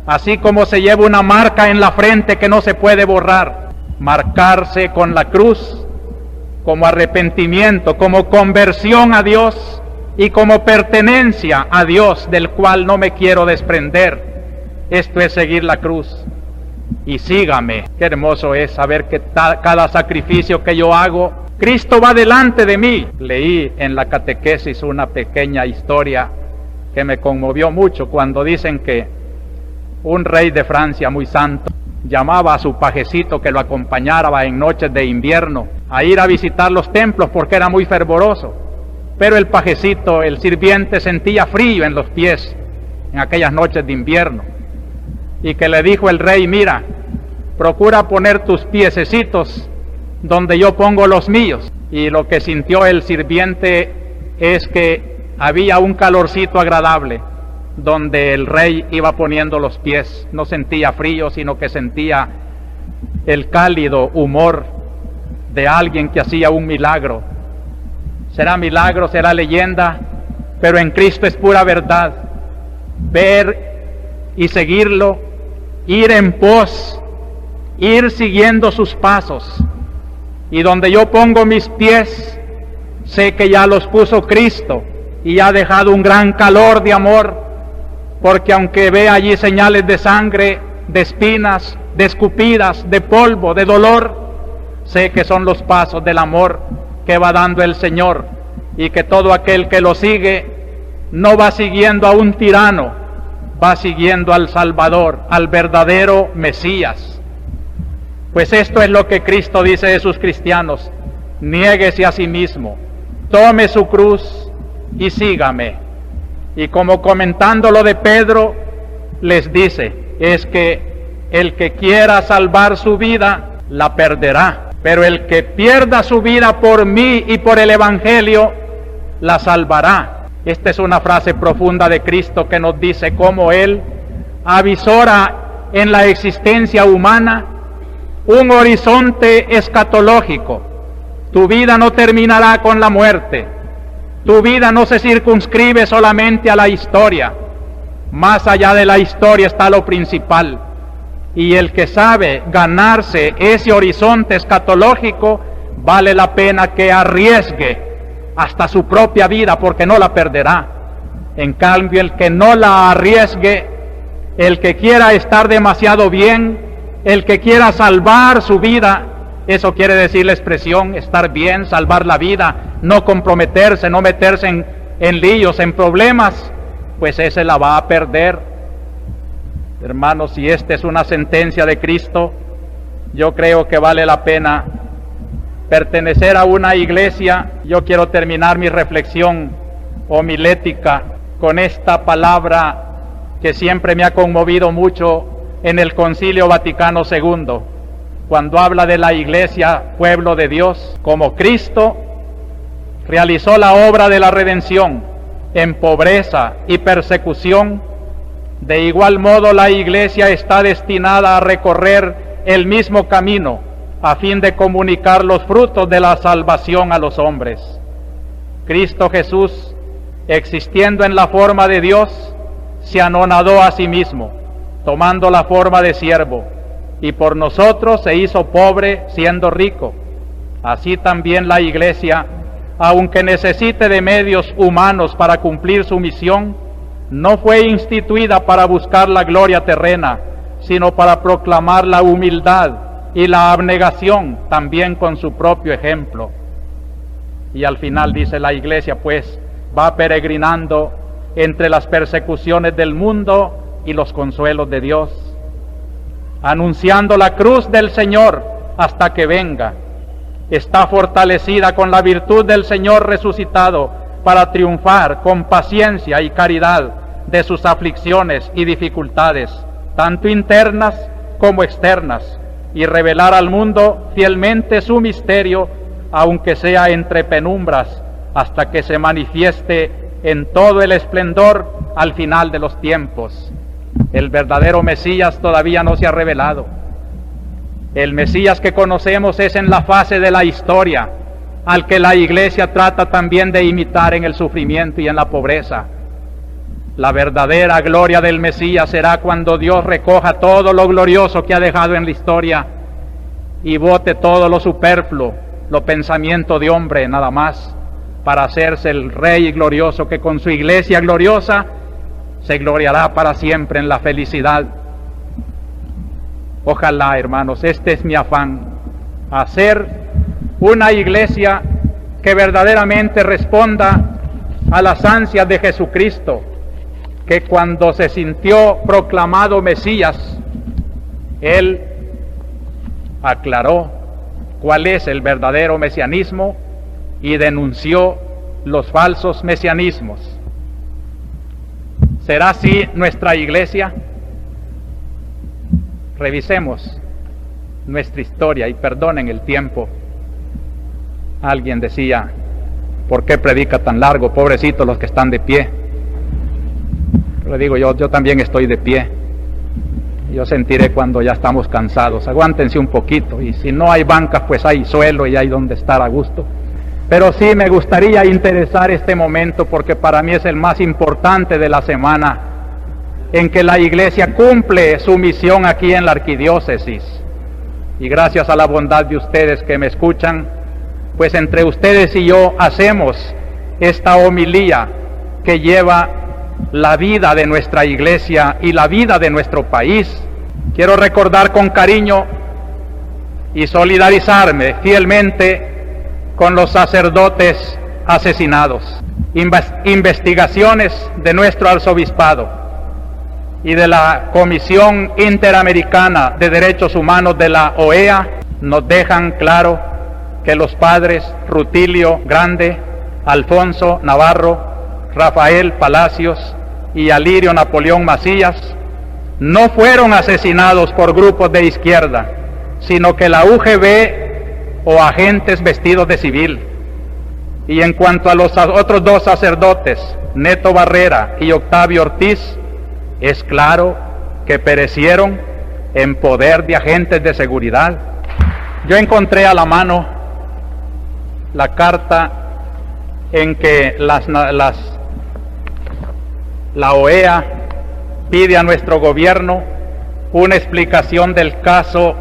así como se lleva una marca en la frente que no se puede borrar. Marcarse con la cruz como arrepentimiento, como conversión a Dios y como pertenencia a Dios, del cual no me quiero desprender. Esto es seguir la cruz. Y sígame. Qué hermoso es saber que cada sacrificio que yo hago, Cristo va delante de mí. Leí en la catequesis una pequeña historia que me conmovió mucho, cuando dicen que un rey de Francia muy santo llamaba a su pajecito que lo acompañara en noches de invierno a ir a visitar los templos porque era muy fervoroso. Pero el pajecito, el sirviente, sentía frío en los pies en aquellas noches de invierno, y que le dijo el rey: mira, procura poner tus piececitos donde yo pongo los míos. Y lo que sintió el sirviente es que había un calorcito agradable donde el rey iba poniendo los pies. No sentía frío, sino que sentía el cálido humor de alguien que hacía un milagro. Será milagro, será leyenda, pero en Cristo es pura verdad. Ver y seguirlo, ir en pos, ir siguiendo sus pasos. Y donde yo pongo mis pies, sé que ya los puso Cristo y ha dejado un gran calor de amor, porque aunque vea allí señales de sangre, de espinas, de escupidas, de polvo, de dolor, sé que son los pasos del amor que va dando el Señor, y que todo aquel que lo sigue no va siguiendo a un tirano, va siguiendo al Salvador, al verdadero Mesías. Pues esto es lo que Cristo dice de sus cristianos: niéguese a sí mismo, tome su cruz y sígame. Y como comentando lo de Pedro, les dice, es que el que quiera salvar su vida, la perderá, pero el que pierda su vida por mí y por el Evangelio, la salvará. Esta es una frase profunda de Cristo que nos dice cómo Él avisora en la existencia humana un horizonte escatológico. Tu vida no terminará con la muerte. Tu vida no se circunscribe solamente a la historia. Más allá de la historia está lo principal. Y el que sabe ganarse ese horizonte escatológico, vale la pena que arriesgue hasta su propia vida, porque no la perderá. En cambio, el que no la arriesgue, el que quiera estar demasiado bien, el que quiera salvar su vida, eso quiere decir la expresión estar bien, salvar la vida, no comprometerse, no meterse en líos, en problemas, pues ese la va a perder. Hermanos, si esta es una sentencia de Cristo, yo creo que vale la pena pertenecer a una iglesia. Yo quiero terminar mi reflexión homilética con esta palabra que siempre me ha conmovido mucho en el Concilio Vaticano II, cuando habla de la iglesia, pueblo de Dios, como Cristo realizó la obra de la redención en pobreza y persecución. De igual modo, la iglesia está destinada a recorrer el mismo camino a fin de comunicar los frutos de la salvación a los hombres. Cristo Jesús, existiendo en la forma de Dios, se anonadó a sí mismo, tomando la forma de siervo, y por nosotros se hizo pobre siendo rico. Así también la iglesia, aunque necesite de medios humanos para cumplir su misión, no fue instituida para buscar la gloria terrena, sino para proclamar la humildad y la abnegación, también con su propio ejemplo. Y al final dice, la iglesia pues va peregrinando entre las persecuciones del mundo y los consuelos de Dios, anunciando la cruz del Señor hasta que venga. Está fortalecida con la virtud del Señor resucitado para triunfar con paciencia y caridad de sus aflicciones y dificultades, tanto internas como externas, y revelar al mundo fielmente su misterio, aunque sea entre penumbras, hasta que se manifieste en todo el esplendor al final de los tiempos. El verdadero Mesías todavía no se ha revelado. El Mesías que conocemos es en la fase de la historia, al que la iglesia trata también de imitar en el sufrimiento y en la pobreza. La verdadera gloria del Mesías será cuando Dios recoja todo lo glorioso que ha dejado en la historia y bote todo lo superfluo, lo pensamiento de hombre nada más, para hacerse el Rey glorioso que con su iglesia gloriosa se gloriará para siempre en la felicidad. Ojalá, hermanos, este es mi afán, hacer una iglesia que verdaderamente responda a las ansias de Jesucristo, que cuando se sintió proclamado Mesías, Él aclaró cuál es el verdadero mesianismo y denunció los falsos mesianismos. ¿Será así nuestra iglesia? Revisemos nuestra historia y perdonen el tiempo. Alguien decía, ¿por qué predica tan largo? Pobrecitos los que están de pie. Le digo yo también estoy de pie. Yo sentiré cuando ya estamos cansados. Aguántense un poquito, y si no hay bancas, pues hay suelo y hay donde estar a gusto. Pero sí me gustaría interesar este momento porque para mí es el más importante de la semana en que la Iglesia cumple su misión aquí en la arquidiócesis. Y gracias a la bondad de ustedes que me escuchan, pues entre ustedes y yo hacemos esta homilía que lleva la vida de nuestra Iglesia y la vida de nuestro país. Quiero recordar con cariño y solidarizarme fielmente con los sacerdotes asesinados, investigaciones de nuestro arzobispado y de la Comisión Interamericana de Derechos Humanos de la OEA nos dejan claro que los padres Rutilio Grande, Alfonso Navarro, Rafael Palacios y Alirio Napoleón Macías no fueron asesinados por grupos de izquierda, sino que la UGB o agentes vestidos de civil. Y en cuanto a los otros dos sacerdotes, Neto Barrera y Octavio Ortiz, es claro que perecieron en poder de agentes de seguridad. Yo encontré a la mano la carta en que la OEA pide a nuestro gobierno una explicación del caso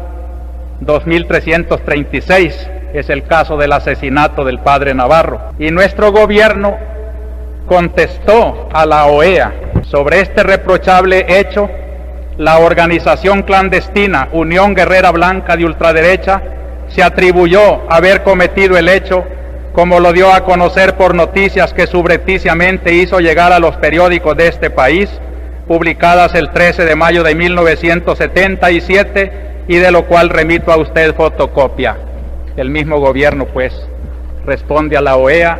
2336, es el caso del asesinato del padre Navarro. Y nuestro gobierno contestó a la OEA sobre este reprochable hecho. La organización clandestina Unión Guerrera Blanca de ultraderecha se atribuyó haber cometido el hecho, como lo dio a conocer por noticias que subrepticiamente hizo llegar a los periódicos de este país, publicadas el 13 de mayo de 1977, y de lo cual remito a usted fotocopia. El mismo gobierno, pues, responde a la OEA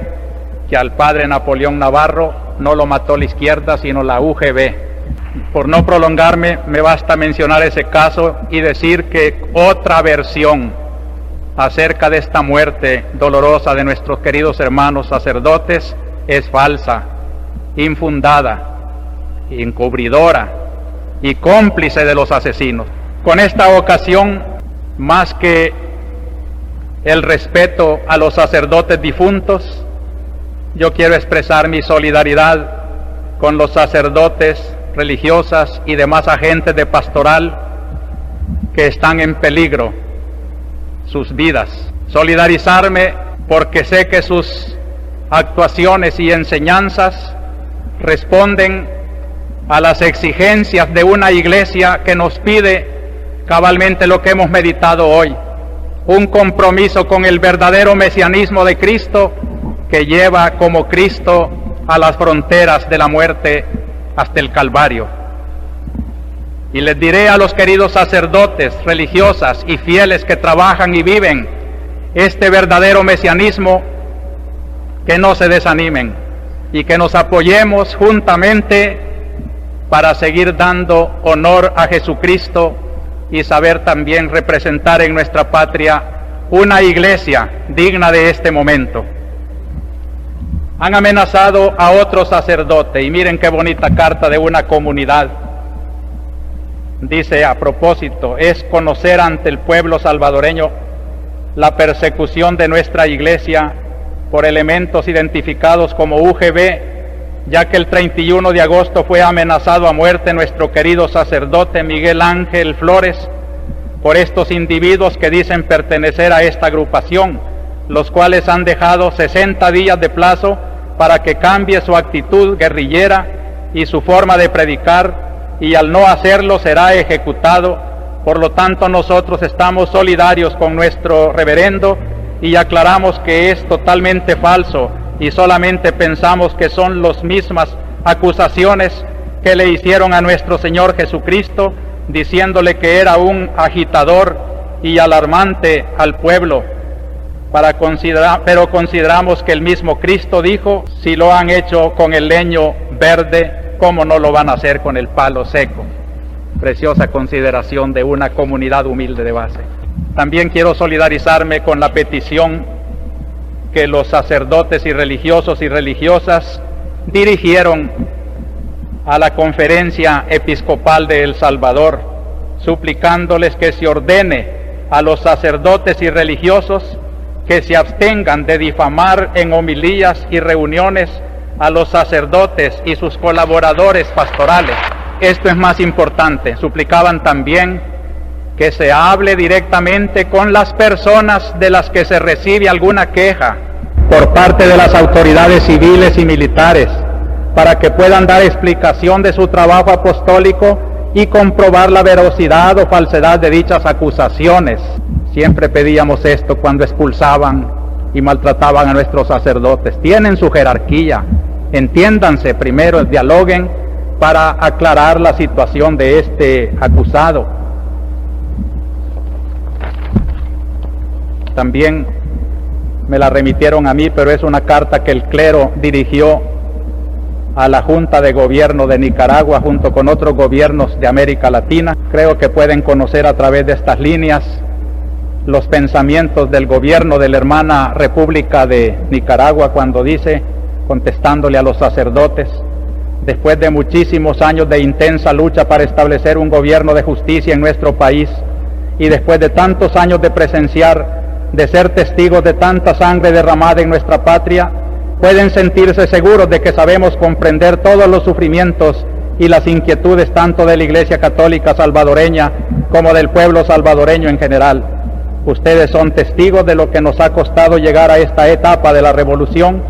que al padre Napoleón Navarro no lo mató la izquierda, sino la UGB. Por no prolongarme, me basta mencionar ese caso y decir que otra versión acerca de esta muerte dolorosa de nuestros queridos hermanos sacerdotes es falsa, infundada, encubridora y cómplice de los asesinos. Con esta ocasión, más que el respeto a los sacerdotes difuntos, yo quiero expresar mi solidaridad con los sacerdotes, religiosas y demás agentes de pastoral que están en peligro sus vidas. Solidarizarme porque sé que sus actuaciones y enseñanzas responden a las exigencias de una iglesia que nos pide cabalmente lo que hemos meditado hoy, un compromiso con el verdadero mesianismo de Cristo que lleva como Cristo a las fronteras de la muerte hasta el Calvario. Y les diré a los queridos sacerdotes, religiosas y fieles que trabajan y viven este verdadero mesianismo, que no se desanimen y que nos apoyemos juntamente para seguir dando honor a Jesucristo y saber también representar en nuestra patria una iglesia digna de este momento. Han amenazado a otro sacerdote, y miren qué bonita carta de una comunidad. Dice a propósito: es conocer ante el pueblo salvadoreño la persecución de nuestra iglesia por elementos identificados como UGB, ya que el 31 de agosto fue amenazado a muerte nuestro querido sacerdote Miguel Ángel Flores por estos individuos que dicen pertenecer a esta agrupación, los cuales han dejado 60 días de plazo para que cambie su actitud guerrillera y su forma de predicar, y al no hacerlo será ejecutado. Por lo tanto, nosotros estamos solidarios con nuestro reverendo y aclaramos que es totalmente falso, y solamente pensamos que son las mismas acusaciones que le hicieron a nuestro Señor Jesucristo, diciéndole que era un agitador y alarmante al pueblo. Pero consideramos que el mismo Cristo dijo: si lo han hecho con el leño verde, ¿cómo no lo van a hacer con el palo seco? Preciosa consideración de una comunidad humilde de base. También quiero solidarizarme con la petición que los sacerdotes y religiosos y religiosas dirigieron a la Conferencia Episcopal de El Salvador suplicándoles que se ordene a los sacerdotes y religiosos que se abstengan de difamar en homilías y reuniones a los sacerdotes y sus colaboradores pastorales. Esto es más importante. Suplicaban también que se hable directamente con las personas de las que se recibe alguna queja por parte de las autoridades civiles y militares, para que puedan dar explicación de su trabajo apostólico y comprobar la veracidad o falsedad de dichas acusaciones. Siempre pedíamos esto cuando expulsaban y maltrataban a nuestros sacerdotes. Tienen su jerarquía, entiéndanse primero, dialoguen para aclarar la situación de este acusado. También me la remitieron a mí, pero es una carta que el clero dirigió a la Junta de Gobierno de Nicaragua junto con otros gobiernos de América Latina. Creo que pueden conocer a través de estas líneas los pensamientos del gobierno de la hermana República de Nicaragua cuando dice, contestándole a los sacerdotes: después de muchísimos años de intensa lucha para establecer un gobierno de justicia en nuestro país y después de tantos años de presenciar, de ser testigos de tanta sangre derramada en nuestra patria, pueden sentirse seguros de que sabemos comprender todos los sufrimientos y las inquietudes tanto de la Iglesia Católica salvadoreña como del pueblo salvadoreño en general. Ustedes son testigos de lo que nos ha costado llegar a esta etapa de la revolución,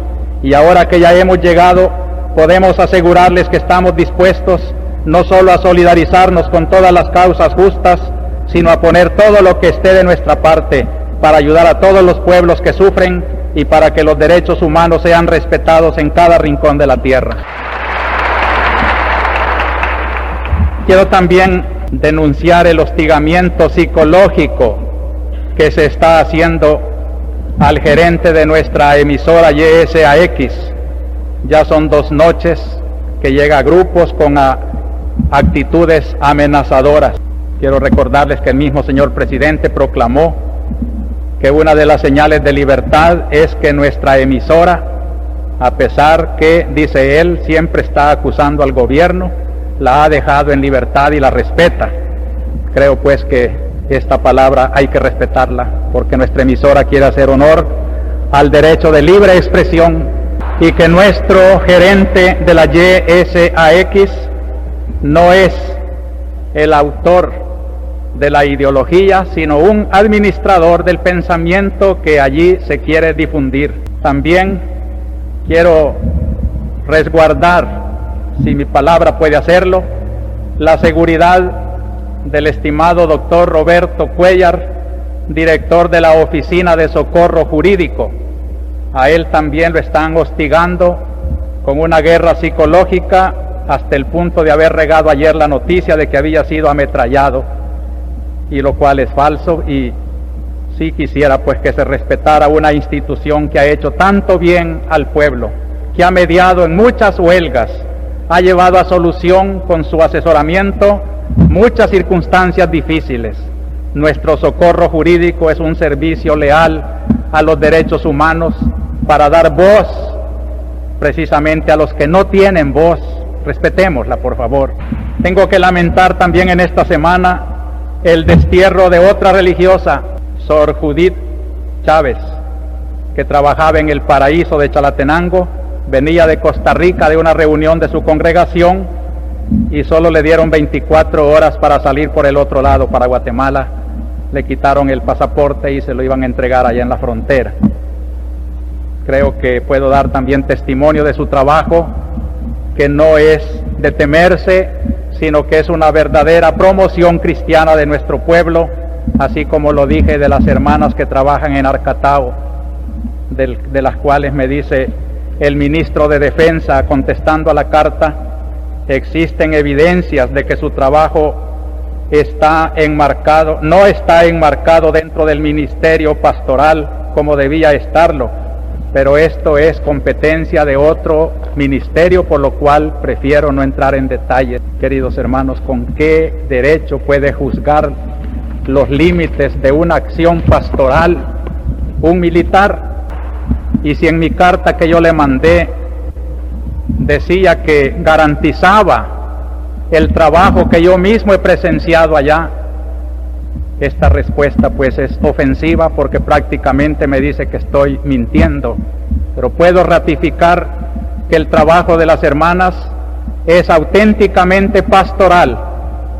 y ahora que ya hemos llegado, podemos asegurarles que estamos dispuestos no solo a solidarizarnos con todas las causas justas, sino a poner todo lo que esté de nuestra parte para ayudar a todos los pueblos que sufren y para que los derechos humanos sean respetados en cada rincón de la tierra. Quiero también denunciar el hostigamiento psicológico que se está haciendo al gerente de nuestra emisora YSAX. Ya son 2 noches que llega a grupos con actitudes amenazadoras. Quiero recordarles que el mismo señor presidente proclamó que una de las señales de libertad es que nuestra emisora, a pesar que, dice él, siempre está acusando al gobierno, la ha dejado en libertad y la respeta. Creo pues que esta palabra hay que respetarla, porque nuestra emisora quiere hacer honor al derecho de libre expresión, y que nuestro gerente de la YSAX no es el autor de la ideología, sino un administrador del pensamiento que allí se quiere difundir. También quiero resguardar, si mi palabra puede hacerlo, la seguridad del estimado doctor Roberto Cuellar, director de la Oficina de Socorro Jurídico. A él también lo están hostigando con una guerra psicológica hasta el punto de haber regado ayer la noticia de que había sido ametrallado, y lo cual es falso, y sí quisiera pues que se respetara una institución que ha hecho tanto bien al pueblo, que ha mediado en muchas huelgas, ha llevado a solución con su asesoramiento muchas circunstancias difíciles. Nuestro socorro jurídico es un servicio leal a los derechos humanos para dar voz precisamente a los que no tienen voz. Respetémosla, por favor. Tengo que lamentar también en esta semana el destierro de otra religiosa, Sor Judith Chávez, que trabajaba en el Paraíso de Chalatenango, venía de Costa Rica de una reunión de su congregación y solo le dieron 24 horas para salir por el otro lado, para Guatemala. Le quitaron el pasaporte y se lo iban a entregar allá en la frontera. Creo que puedo dar también testimonio de su trabajo, que no es de temerse, sino que es una verdadera promoción cristiana de nuestro pueblo, así como lo dije de las hermanas que trabajan en Arcatao, de las cuales me dice el ministro de Defensa contestando a la carta: existen evidencias de que su trabajo no está enmarcado dentro del ministerio pastoral como debía estarlo, pero esto es competencia de otro ministerio, por lo cual prefiero no entrar en detalle. Queridos hermanos, ¿con qué derecho puede juzgar los límites de una acción pastoral un militar? Y si en mi carta que yo le mandé decía que garantizaba el trabajo que yo mismo he presenciado allá, Esta respuesta pues es ofensiva porque prácticamente me dice que estoy mintiendo, pero puedo ratificar que el trabajo de las hermanas es auténticamente pastoral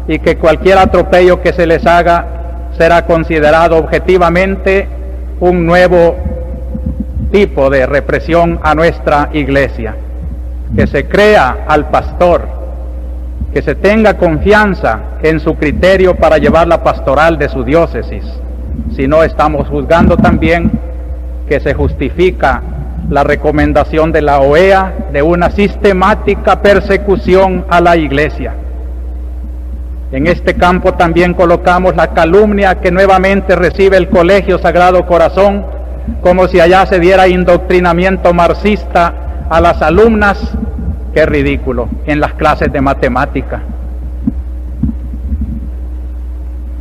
y que cualquier atropello que se les haga será considerado objetivamente un nuevo tipo de represión a nuestra iglesia. Que se crea al pastor, que se tenga confianza en su criterio para llevar la pastoral de su diócesis. Si no, estamos juzgando también que se justifica la recomendación de la OEA de una sistemática persecución a la iglesia. En este campo también colocamos la calumnia que nuevamente recibe el Colegio Sagrado Corazón, como si allá se diera indoctrinamiento marxista a las alumnas. Qué ridículo, en las clases de matemática.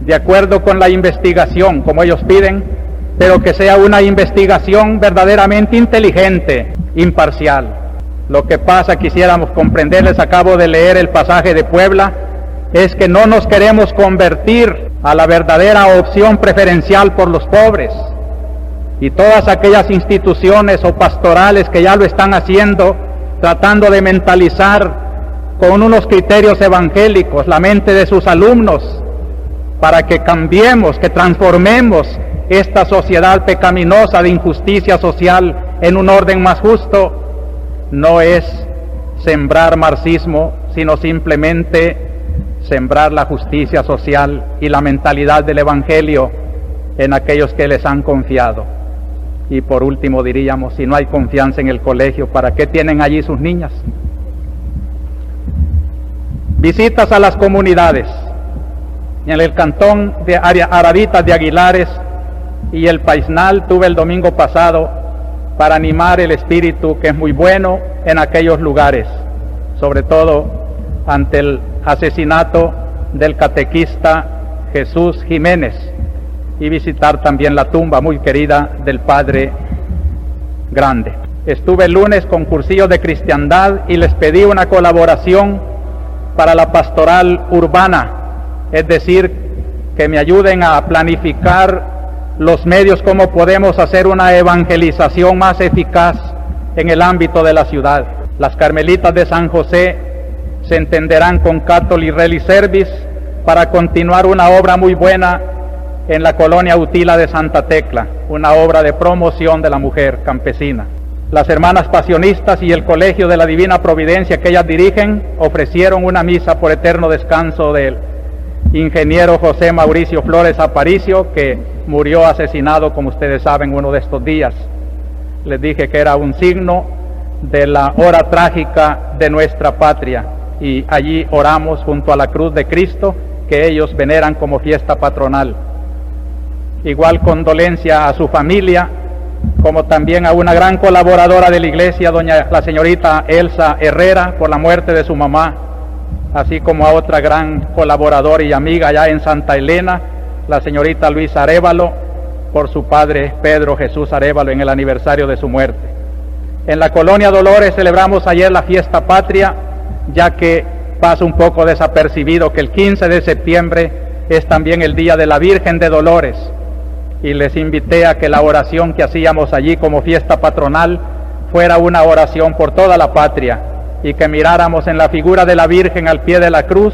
De acuerdo con la investigación, como ellos piden, pero que sea una investigación verdaderamente inteligente, imparcial. Lo que pasa, quisiéramos comprenderles, acabo de leer el pasaje de Puebla, es que no nos queremos convertir a la verdadera opción preferencial por los pobres. Y todas aquellas instituciones o pastorales que ya lo están haciendo, tratando de mentalizar con unos criterios evangélicos la mente de sus alumnos, para que cambiemos, que transformemos esta sociedad pecaminosa de injusticia social en un orden más justo, no es sembrar marxismo, sino simplemente sembrar la justicia social y la mentalidad del Evangelio en aquellos que les han confiado. Y por último diríamos, si no hay confianza en el colegio, ¿para qué tienen allí sus niñas? Visitas a las comunidades. En el cantón de Araditas de Aguilares y el Paisnal tuve el domingo pasado para animar el espíritu, que es muy bueno en aquellos lugares, sobre todo ante el asesinato del catequista Jesús Jiménez, y visitar también la tumba muy querida del Padre Grande. Estuve el lunes con cursillos de cristiandad y les pedí una colaboración para la pastoral urbana, es decir, que me ayuden a planificar los medios, cómo podemos hacer una evangelización más eficaz en el ámbito de la ciudad. Las Carmelitas de San José se entenderán con Catholic Relief Service para continuar una obra muy buena en la colonia Utila de Santa Tecla, una obra de promoción de la mujer campesina. Las hermanas pasionistas y el Colegio de la Divina Providencia que ellas dirigen ofrecieron una misa por eterno descanso del ingeniero José Mauricio Flores Aparicio, que murió asesinado, como ustedes saben, uno de estos días. Les dije que era un signo de la hora trágica de nuestra patria, y allí oramos junto a la cruz de Cristo, que ellos veneran como fiesta patronal. Igual condolencia a su familia, como también a una gran colaboradora de la iglesia, la señorita Elsa Herrera, por la muerte de su mamá, así como a otra gran colaboradora y amiga allá en Santa Elena, la señorita Luisa Arévalo, por su padre Pedro Jesús Arévalo en el aniversario de su muerte. En la colonia Dolores celebramos ayer la fiesta patria, ya que pasa un poco desapercibido que el 15 de septiembre es también el día de la Virgen de Dolores, y les invité a que la oración que hacíamos allí como fiesta patronal fuera una oración por toda la patria, y que miráramos en la figura de la Virgen al pie de la cruz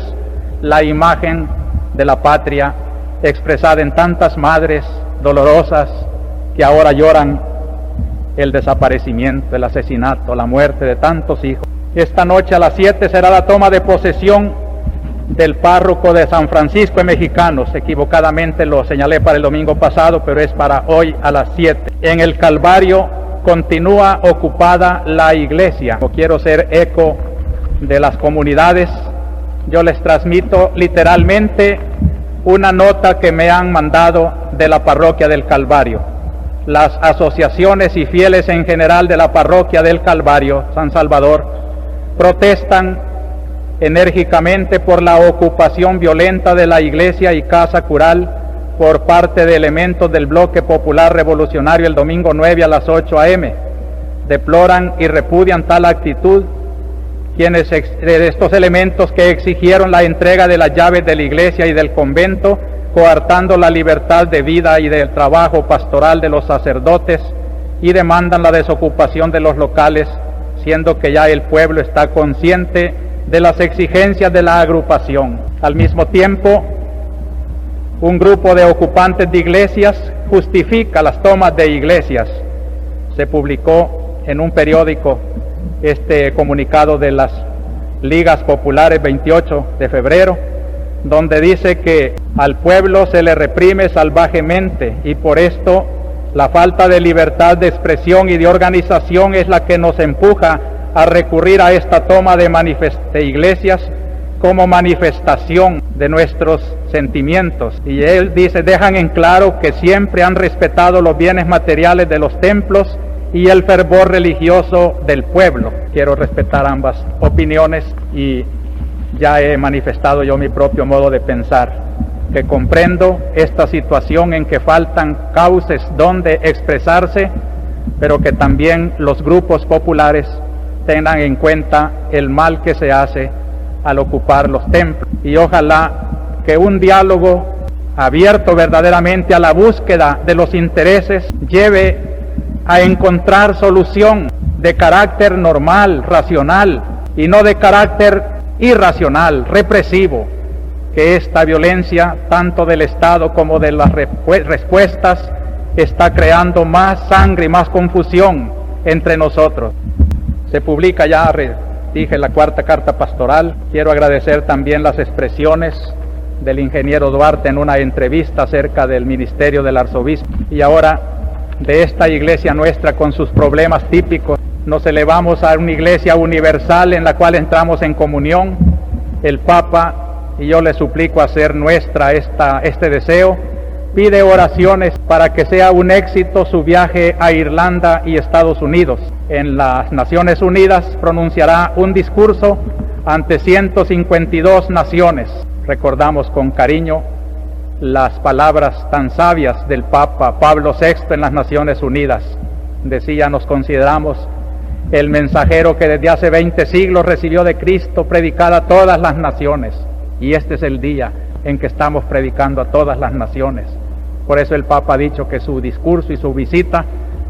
la imagen de la patria expresada en tantas madres dolorosas que ahora lloran el desaparecimiento, el asesinato, la muerte de tantos hijos. Esta noche a las 7 será la toma de posesión del párroco de San Francisco de Mexicanos. Equivocadamente lo señalé para el domingo pasado, pero es para hoy a las 7. En el Calvario continúa ocupada la iglesia. No quiero ser eco de las comunidades. Yo les transmito literalmente una nota que me han mandado de la parroquia del Calvario. Las asociaciones y fieles en general de la parroquia del Calvario, San Salvador, protestan enérgicamente por la ocupación violenta de la iglesia y casa cural por parte de elementos del Bloque Popular Revolucionario el domingo 9 a las 8 a.m. Deploran y repudian tal actitud de estos elementos que exigieron la entrega de las llaves de la iglesia y del convento coartando la libertad de vida y del trabajo pastoral de los sacerdotes y demandan la desocupación de los locales, siendo que ya el pueblo está consciente de las exigencias de la agrupación. Al mismo tiempo, un grupo de ocupantes de iglesias justifica las tomas de iglesias. Se publicó en un periódico este comunicado de las Ligas Populares 28 de febrero, donde dice que al pueblo se le reprime salvajemente y por esto la falta de libertad de expresión y de organización es la que nos empuja a recurrir a esta toma de iglesias como manifestación de nuestros sentimientos. Y él dice, dejan en claro que siempre han respetado los bienes materiales de los templos y el fervor religioso del pueblo. Quiero respetar ambas opiniones y ya he manifestado yo mi propio modo de pensar, que comprendo esta situación en que faltan cauces donde expresarse, pero que también los grupos populares tengan en cuenta el mal que se hace al ocupar los templos. Y ojalá que un diálogo abierto verdaderamente a la búsqueda de los intereses lleve a encontrar solución de carácter normal, racional, y no de carácter irracional, represivo, que esta violencia, tanto del Estado como de las respuestas, está creando más sangre y más confusión entre nosotros. Se publica ya, dije, la cuarta carta pastoral. Quiero agradecer también las expresiones del ingeniero Duarte en una entrevista acerca del ministerio del arzobispo. Y ahora, de esta iglesia nuestra con sus problemas típicos, nos elevamos a una iglesia universal en la cual entramos en comunión. El Papa, y yo le suplico hacer nuestra este deseo, pide oraciones para que sea un éxito su viaje a Irlanda y Estados Unidos. En las Naciones Unidas pronunciará un discurso ante 152 naciones. Recordamos con cariño las palabras tan sabias del Papa Pablo VI en las Naciones Unidas. Decía, nos consideramos el mensajero que desde hace 20 siglos recibió de Cristo predicada a todas las naciones. Y este es el día en que estamos predicando a todas las naciones. Por eso el Papa ha dicho que su discurso y su visita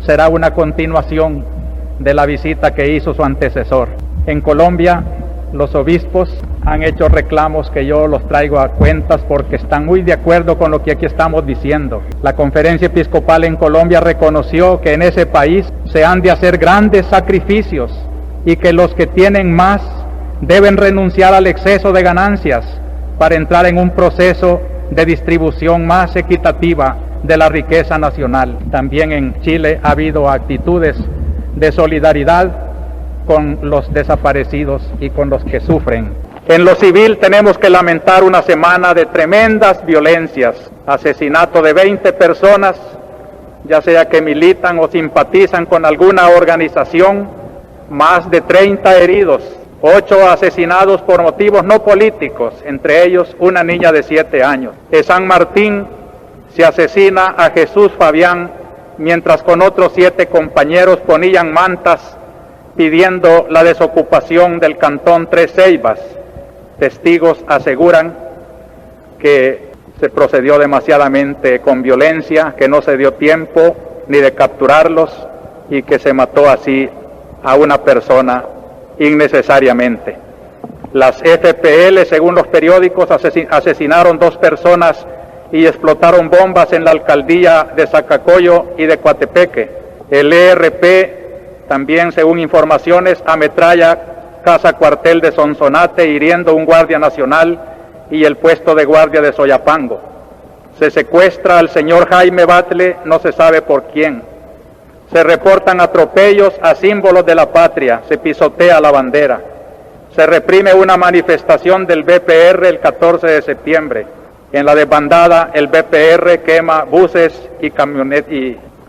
será una continuación de la visita que hizo su antecesor. En Colombia, los obispos han hecho reclamos que yo los traigo a cuentas porque están muy de acuerdo con lo que aquí estamos diciendo. La Conferencia Episcopal en Colombia reconoció que en ese país se han de hacer grandes sacrificios y que los que tienen más deben renunciar al exceso de ganancias para entrar en un proceso de distribución más equitativa de la riqueza nacional. También en Chile ha habido actitudes de solidaridad con los desaparecidos y con los que sufren. En lo civil tenemos que lamentar una semana de tremendas violencias, asesinato de 20 personas, ya sea que militan o simpatizan con alguna organización, más de 30 heridos, 8 asesinados por motivos no políticos, entre ellos una niña de 7 años. En San Martín se asesina a Jesús Fabián, mientras con otros 7 compañeros ponían mantas pidiendo la desocupación del cantón Tres Ceibas. Testigos aseguran que se procedió demasiadamente con violencia, que no se dio tiempo ni de capturarlos y que se mató así a una persona innecesariamente. Las FPL, según los periódicos, asesinaron 2 personas y explotaron bombas en la alcaldía de Zacacoyo y de Coatepeque. El ERP, también según informaciones, ametralla casa cuartel de Sonsonate, hiriendo un guardia nacional y el puesto de guardia de Soyapango. Se secuestra al señor Jaime Batle, no se sabe por quién. Se reportan atropellos a símbolos de la patria, se pisotea la bandera. Se reprime una manifestación del BPR el 14 de septiembre. En la desbandada, el BPR quema buses y camionetas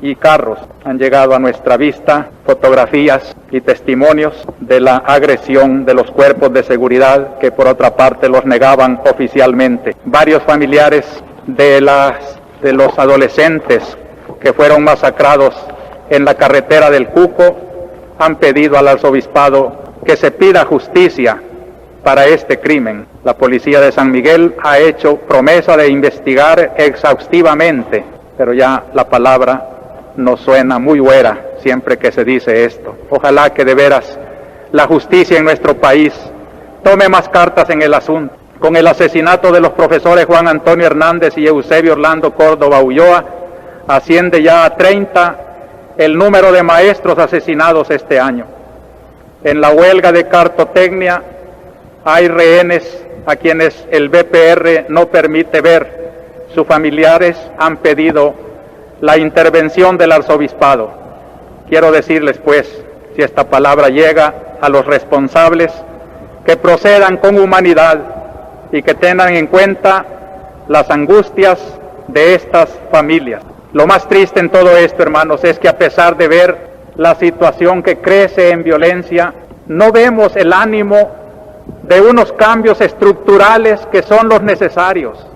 y carros. Han llegado a nuestra vista fotografías y testimonios de la agresión de los cuerpos de seguridad que por otra parte los negaban oficialmente. Varios familiares de los adolescentes que fueron masacrados en la carretera del Cuco han pedido al arzobispado que se pida justicia para este crimen. La policía de San Miguel ha hecho promesa de investigar exhaustivamente, pero ya la palabra nos suena muy huera siempre que se dice esto. Ojalá que de veras la justicia en nuestro país tome más cartas en el asunto. Con el asesinato de los profesores Juan Antonio Hernández y Eusebio Orlando Córdoba Ulloa, asciende ya a 30 el número de maestros asesinados este año. En la huelga de cartotecnia hay rehenes a quienes el BPR no permite ver. Sus familiares han pedido la intervención del arzobispado. Quiero decirles, pues, si esta palabra llega a los responsables, que procedan con humanidad y que tengan en cuenta las angustias de estas familias. Lo más triste en todo esto, hermanos, es que a pesar de ver la situación que crece en violencia, no vemos el ánimo de unos cambios estructurales que son los necesarios.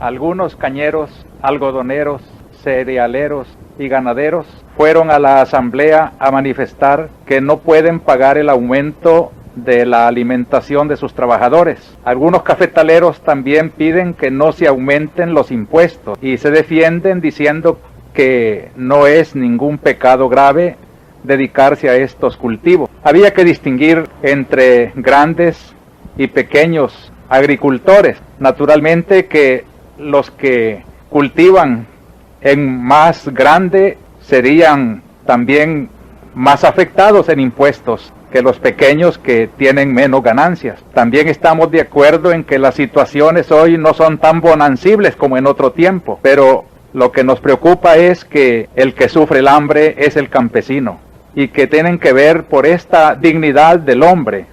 Algunos cañeros, algodoneros, cerealeros y ganaderos fueron a la asamblea a manifestar que no pueden pagar el aumento de la alimentación de sus trabajadores. Algunos cafetaleros también piden que no se aumenten los impuestos y se defienden diciendo que no es ningún pecado grave dedicarse a estos cultivos. Había que distinguir entre grandes y pequeños agricultores. Naturalmente que los que cultivan en más grande serían también más afectados en impuestos que los pequeños que tienen menos ganancias. También estamos de acuerdo en que las situaciones hoy no son tan bonancibles como en otro tiempo, pero lo que nos preocupa es que el que sufre el hambre es el campesino y que tienen que ver por esta dignidad del hombre.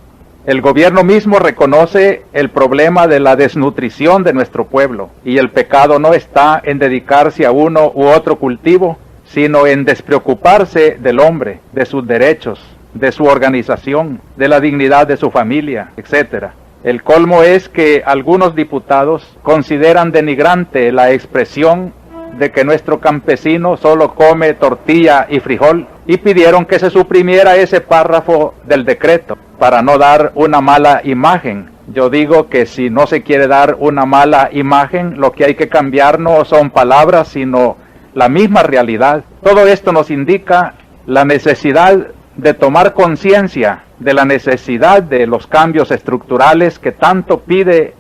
El gobierno mismo reconoce el problema de la desnutrición de nuestro pueblo y el pecado no está en dedicarse a uno u otro cultivo, sino en despreocuparse del hombre, de sus derechos, de su organización, de la dignidad de su familia, etc. El colmo es que algunos diputados consideran denigrante la expresión de que nuestro campesino solo come tortilla y frijol y pidieron que se suprimiera ese párrafo del decreto para no dar una mala imagen. Yo digo que si no se quiere dar una mala imagen, lo que hay que cambiar no son palabras, sino la misma realidad. Todo esto nos indica la necesidad de tomar conciencia de la necesidad de los cambios estructurales que tanto pide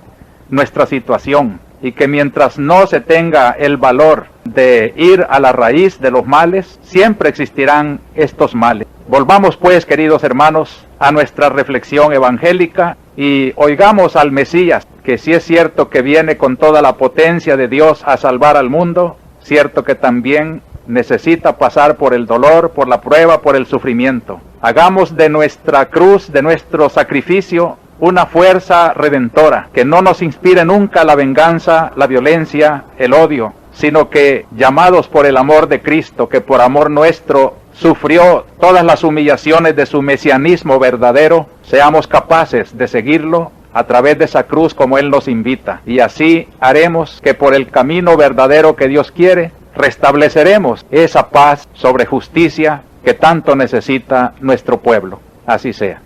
nuestra situación y que mientras no se tenga el valor de ir a la raíz de los males, siempre existirán estos males. Volvamos pues, queridos hermanos, a nuestra reflexión evangélica y oigamos al Mesías, que sí es cierto que viene con toda la potencia de Dios a salvar al mundo, cierto que también necesita pasar por el dolor, por la prueba, por el sufrimiento. Hagamos de nuestra cruz, de nuestro sacrificio, una fuerza redentora, que no nos inspire nunca la venganza, la violencia, el odio, sino que, llamados por el amor de Cristo, que por amor nuestro sufrió todas las humillaciones de su mesianismo verdadero, seamos capaces de seguirlo a través de esa cruz como Él nos invita. Y así haremos que por el camino verdadero que Dios quiere, restableceremos esa paz sobre justicia que tanto necesita nuestro pueblo. Así sea.